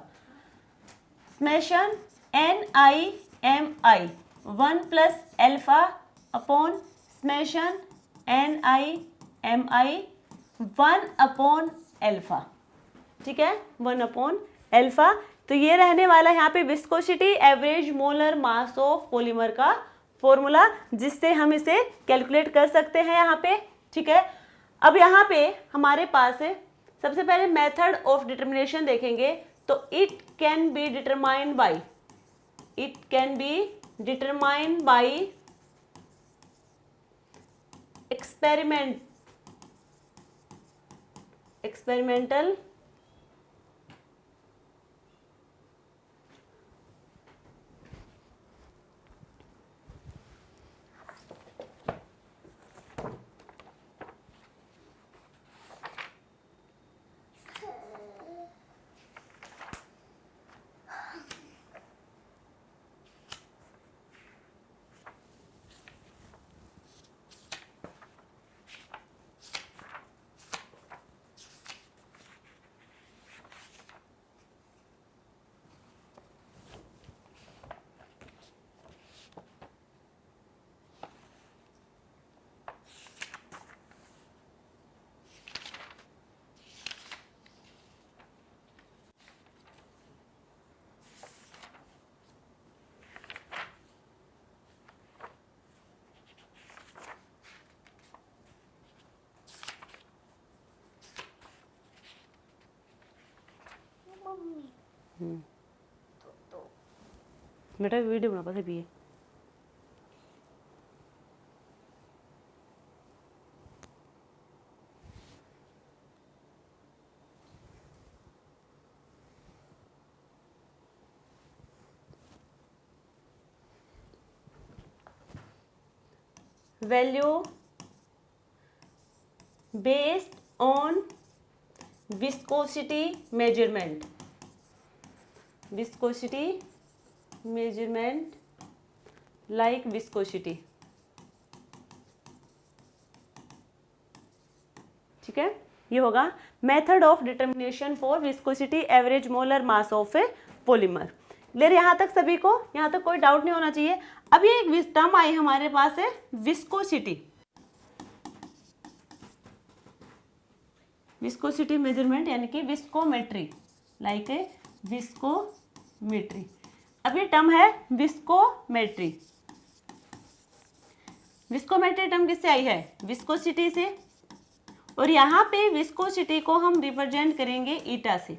Summation NiMi 1 plus alpha upon summation NiMi 1 upon alpha, ठीक है, 1 अपॉन एल्फा। तो ये रहने वाला यहाँ पे viscosity average molar mass of polymer का फॉर्मूला, जिससे हम इसे कैलकुलेट कर सकते हैं यहाँ पे, ठीक है। अब यहाँ पे हमारे पास है सबसे पहले मेथड ऑफ डिटर्मिनेशन देखेंगे। तो it can be determined by experimental बेटा वीडियो बना पास भी है। Value based on viscosity measurement, viscosity measurement like viscosity, ठीक है। ये होगा method of determination for viscosity average molar mass of a polymer. Clear, यहाँ तक सभी को, यहाँ तक कोई डाउट नहीं होना चाहिए। अब ये एक टर्म आई हमारे पास है विस्कोसिटी, विस्कोसिटी मेजरमेंट यानी कि विस्कोमेट्री, लाइक ए विस्कोमेट्री। अब ये टर्म है विस्कोमेट्री। विस्कोमेट्री टर्म किससे आई है, विस्कोसिटी से, और यहाँ पे विस्कोसिटी को हम रिप्रेजेंट करेंगे ईटा से,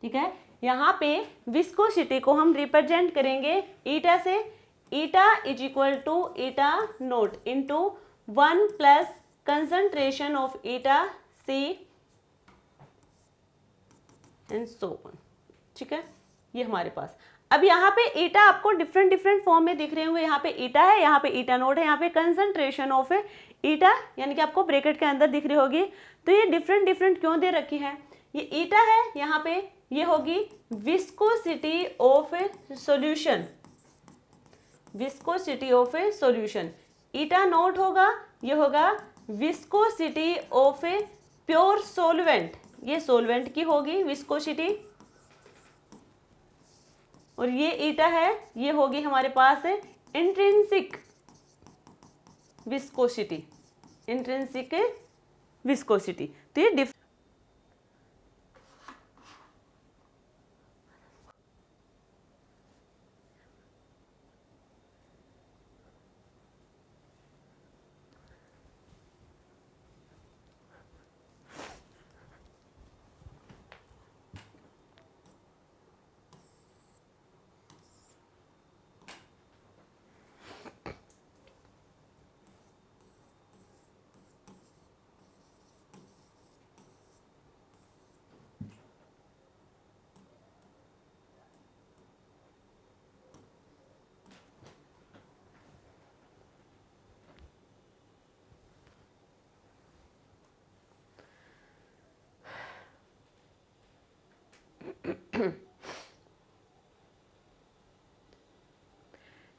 ठीक है। यहाँ पे विस्कोसिटी को हम रिप्रेजेंट करेंगे ईटा से। Eta is equal to eta not into 1 plus concentration of eta C and so on, ठीक है। ये हमारे पास अब यहाँ पे ईटा आपको डिफरेंट फॉर्म में दिख रहे होंगे। यहाँ पे ईटा है, यहाँ पे ईटा नोट है, यहाँ पे कंसंट्रेशन ऑफ ईटा यानी कि आपको ब्रैकेट के अंदर दिख रही होगी। तो ये डिफरेंट क्यों दे रखी है, ये ईटा है, यहाँ पे ये होगी viscosity of A solution, viscosity of A solution. Eta note होगा, ये होगा viscosity of a pure solvent, ये सॉल्वेंट की होगी विस्कोसिटी, और ये ईटा है, ये होगी हमारे पास इंट्रिंसिक विस्कोसिटी, इंट्रिंसिक विस्कोसिटी। तो ये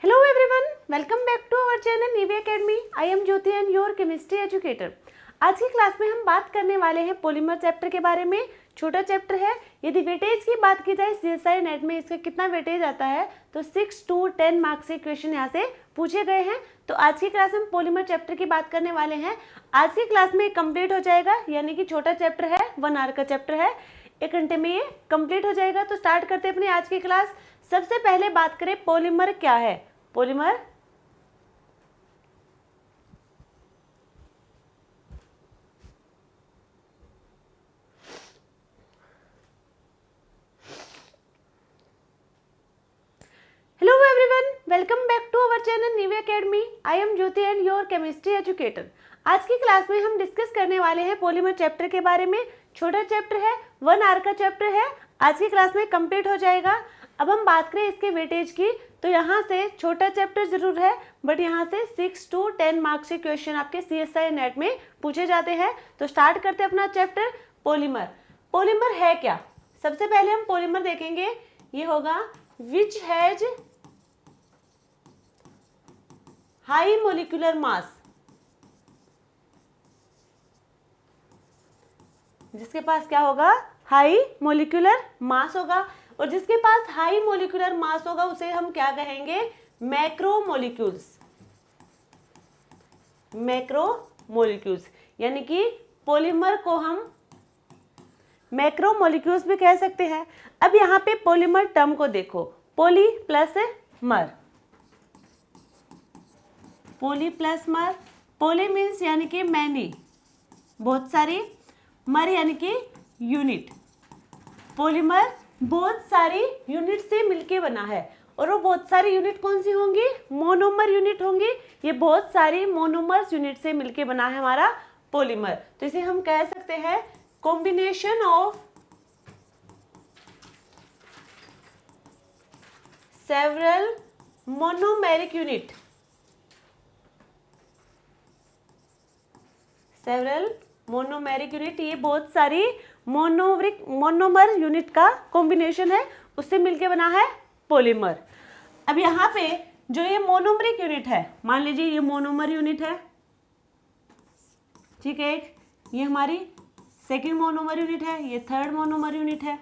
Hello everyone, welcome back to our channel Nivea Academy. I am Jyoti and your chemistry educator. आज की क्लास में हम बात करने वाले हैं पॉलीमर चैप्टर के बारे में। छोटा चैप्टर है। यदि वेटेज की बात की जाए CSI नेट में इसका कितना वेटेज आता है तो 6 to 10 मार्क्स के क्वेश्चन यहाँ से पूछे गए हैं। तो आज की क्लास में पॉलीमर चैप्टर की बात करने वाले हैं। आज की क्लास में कंप्लीट हो जाएगा, यानी कि छोटा चैप्टर है, 1 आवर का चैप्टर है, 1 घंटे में ये कंप्लीट हो जाएगा। तो स्टार्ट करते हैं अपनी आज की क्लास। सबसे पहले बात करें पॉलीमर क्या है। Polymer hello everyone, welcome back to our channel Nivia academy. I am Jyoti and your chemistry educator. आज की क्लास में हम डिस्कस करने वाले हैं पॉलीमर चैप्टर के बारे में। छोटा चैप्टर है, 1 आवर का चैप्टर है, आज की क्लास में कंप्लीट हो जाएगा। अब हम बात करें इसके वेटेज की, तो यहाँ से छोटा चैप्टर जरूर है, बट यहाँ से 6 to 10 मार्क्स के क्वेश्चन आपके CSI नेट में पूछे जाते हैं। तो स्टार्ट करते हैं अपना चैप्टर पॉलीमर। पॉलीमर है क्या? सबसे पहले हम पॉलीमर देखेंगे, ये होगा which has high molecular mass, जिसके पास क्या होगा? हाई मोलिकुलर मास होगा। और जिसके पास हाई मोलिकुलर मास होगा उसे हम क्या कहेंगे? मैक्रोमोलिक्यूल्स। मैक्रोमोलिक्यूल्स यानी कि पॉलीमर को हम मैक्रोमोलिक्यूल्स भी कह सकते हैं। अब यहाँ पे पॉलीमर टर्म को देखो, पॉली प्लस मर, पॉली प्लस मर। पॉली मीन्स यानी कि मैनी, बहुत सारी, मर यानी कि यूनिट। पॉलीमर बहुत सारी यूनिट से मिलके बना है, और वो बहुत सारी यूनिट कौन सी होंगी? मोनोमर यूनिट होंगी। ये बहुत सारी मोनोमर्स यूनिट से मिलके बना है हमारा पॉलीमर। तो इसे हम कह सकते हैं combination of several monomeric unit. Several monomeric unit, ये बहुत सारी मोनोमर यूनिट का कॉम्बिनेशन है, उससे मिलके बना है पॉलीमर। अब यहाँ पे जो ये मोनोमरिक यूनिट है, मान लीजिए ये मोनोमर यूनिट है, ठीक है, ये हमारी सेकंड मोनोमर यूनिट है, ये थर्ड मोनोमर यूनिट है।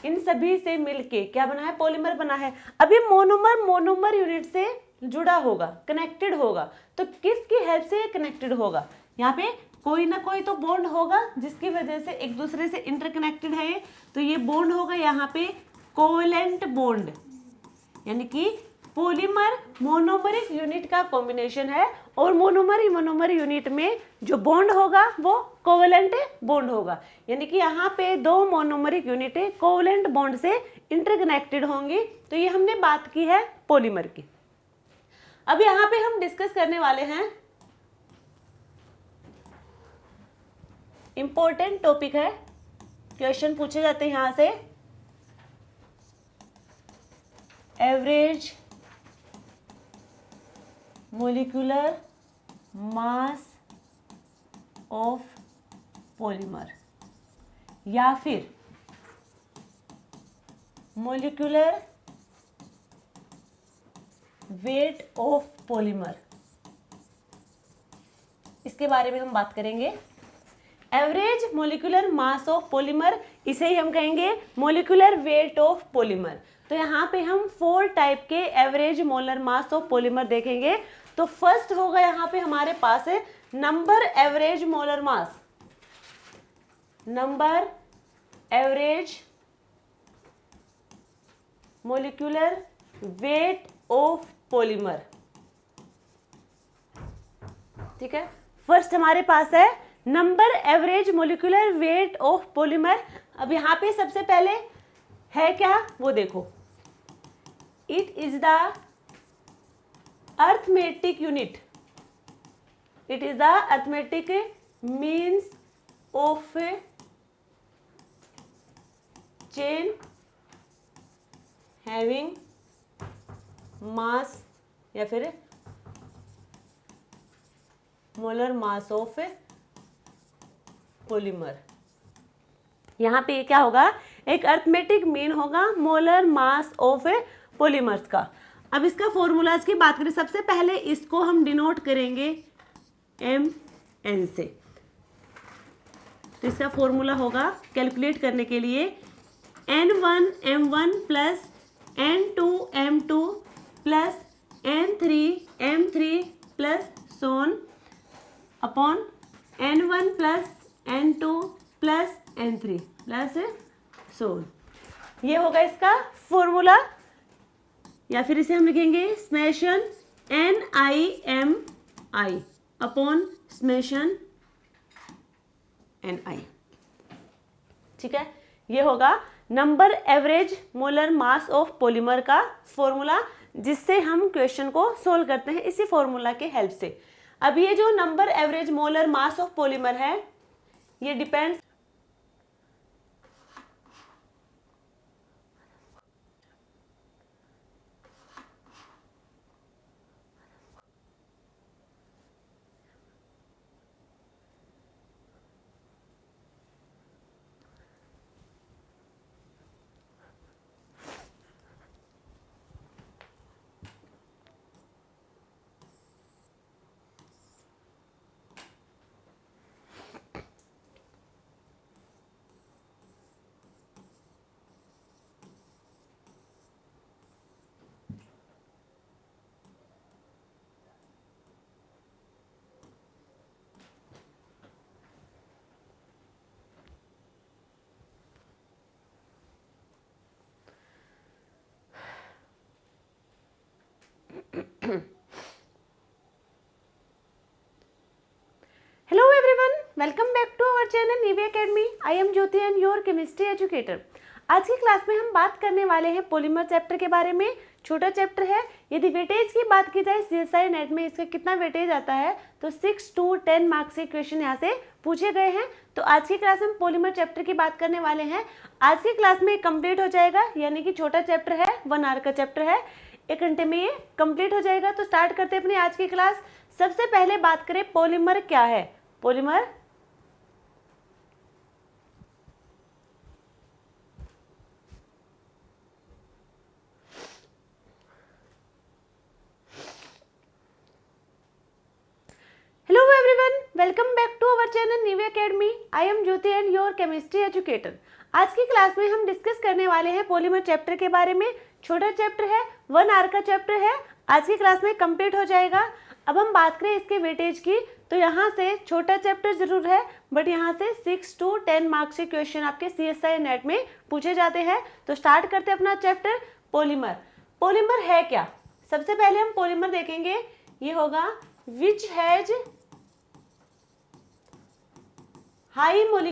इन सभी से मिलके क्या बना है? पॉलीमर बना है। अब ये मोनोमर यूनिट से जुड़ा होगा, कनेक्टेड होगा, तो किसकी हेल्प से कनेक्टेड होगा? यहाँ पे कोई ना कोई तो बॉन्ड होगा जिसकी वजह से एक दूसरे से इंटरकनेक्टेड है ये। तो ये बॉन्ड होगा यहाँ पे कोवेलेंट बॉन्ड, यानी कि पॉलीमर मोनोमरिक यूनिट का कॉम्बिनेशन है, और मोनोमर यूनिट में जो बॉन्ड होगा वो कोवेलेंट बॉन्ड होगा, यानी कि यहाँ पे 2 मोनोमरिक यूनिट कोवेलेंट बॉन्ड से इंटरकनेक्टेड होंगी। तो ये हमने बात की है पॉलीमर की। अब यहाँ पे हम डिस्कस करने वाले हैं, इंपॉर्टेंट टॉपिक है, क्वेश्चन पूछे जाते हैं यहां से। Average molecular mass of polymer, या फिर मोलिकुलर वेट ऑफ पॉलीमर, इसके बारे में हम बात करेंगे। Average molecular mass of polymer, इसे ही हम कहेंगे मोलिकुलर वेट ऑफ पॉलीमर। तो यहाँ पे हम 4 टाइप के average molar mass of polymer देखेंगे। तो फर्स्ट होगा यहाँ पे हमारे पास है number average molar mass, number average molecular weight of polymer. ठीक है, फर्स्ट हमारे पास है number average molecular weight of polymer. अब यहाँ पे सबसे पहले है क्या वो देखो, it is the arithmetic unit, it is the arithmetic means of chain having mass या फिर मोलर मास ऑफ पॉलीमर। यहाँ पे क्या होगा, एक अर्थमेटिक मीन होगा मोलर मास ऑफ पॉलीमर्स का। अब इसका फॉर्मूलाज की बात करें, सबसे पहले इसको हम डिनोट करेंगे mn से। तो इसका फॉर्मूला होगा कैलकुलेट करने के लिए n1 m1 plus n2 m2 plus n3 m3 plus so on upon n1 plus n2 plus n3 plus so on. ये होगा इसका फॉर्मूला, या फिर इसे हम लिखेंगे summation NIMI upon summation NI। ठीक है, ये होगा number average molar mass of polymer का फॉर्मूला, जिससे हम क्वेश्चन को सोल्व करते हैं इसी फॉर्मूला के हेल्प से। अब ये जो number average molar mass of polymer है, ये depends Hello everyone, welcome back to our channel Nivy Academy. I am Jyoti and your chemistry educator. आज की क्लास में हम बात करने वाले हैं पॉलीमर चैप्टर के बारे में। छोटा चैप्टर है। यदि वेटेज की बात की जाए CSI नेट में इसका कितना वेटेज आता है, तो 6 to 10 मार्क्स के क्वेश्चन यहाँ से पूछे गए हैं। तो आज की क्लास में हम पॉलीमर चैप्टर की बात करने वाले हैं। आज की क्लास में कंप्लीट हो जाएगा, यानी कि छोटा चैप्टर है, 1 आवर का चैप्टर है, 1 घंटे में ये कंप्लीट हो जाएगा। तो स्टार्ट करते हैं अपनी आज की क्लास। सबसे पहले बात करें पॉलीमर क्या है। Polymer hello everyone, welcome back to our channel Nivi academy. I am Jyoti and your chemistry educator. आज की क्लास में हम डिस्कस करने वाले हैं पॉलीमर चैप्टर के बारे में। छोटा चैप्टर है, 1 आवर का चैप्टर है, आज की क्लास में कंप्लीट हो जाएगा। अब हम बात करें इसके वेटेज की, तो यहाँ से छोटा चैप्टर जरूर है, बट यहाँ से 6 to 10 मार्क्स के क्वेश्चन आपके CSI नेट में पूछे जाते हैं। तो स्टार्ट करते हैं अपना चैप्टर पॉलीमर। पॉलीमर है क्या, सबसे पहले हम पॉलीमर देखेंगे। ये होगा विच हैज हाई मोलिकुलर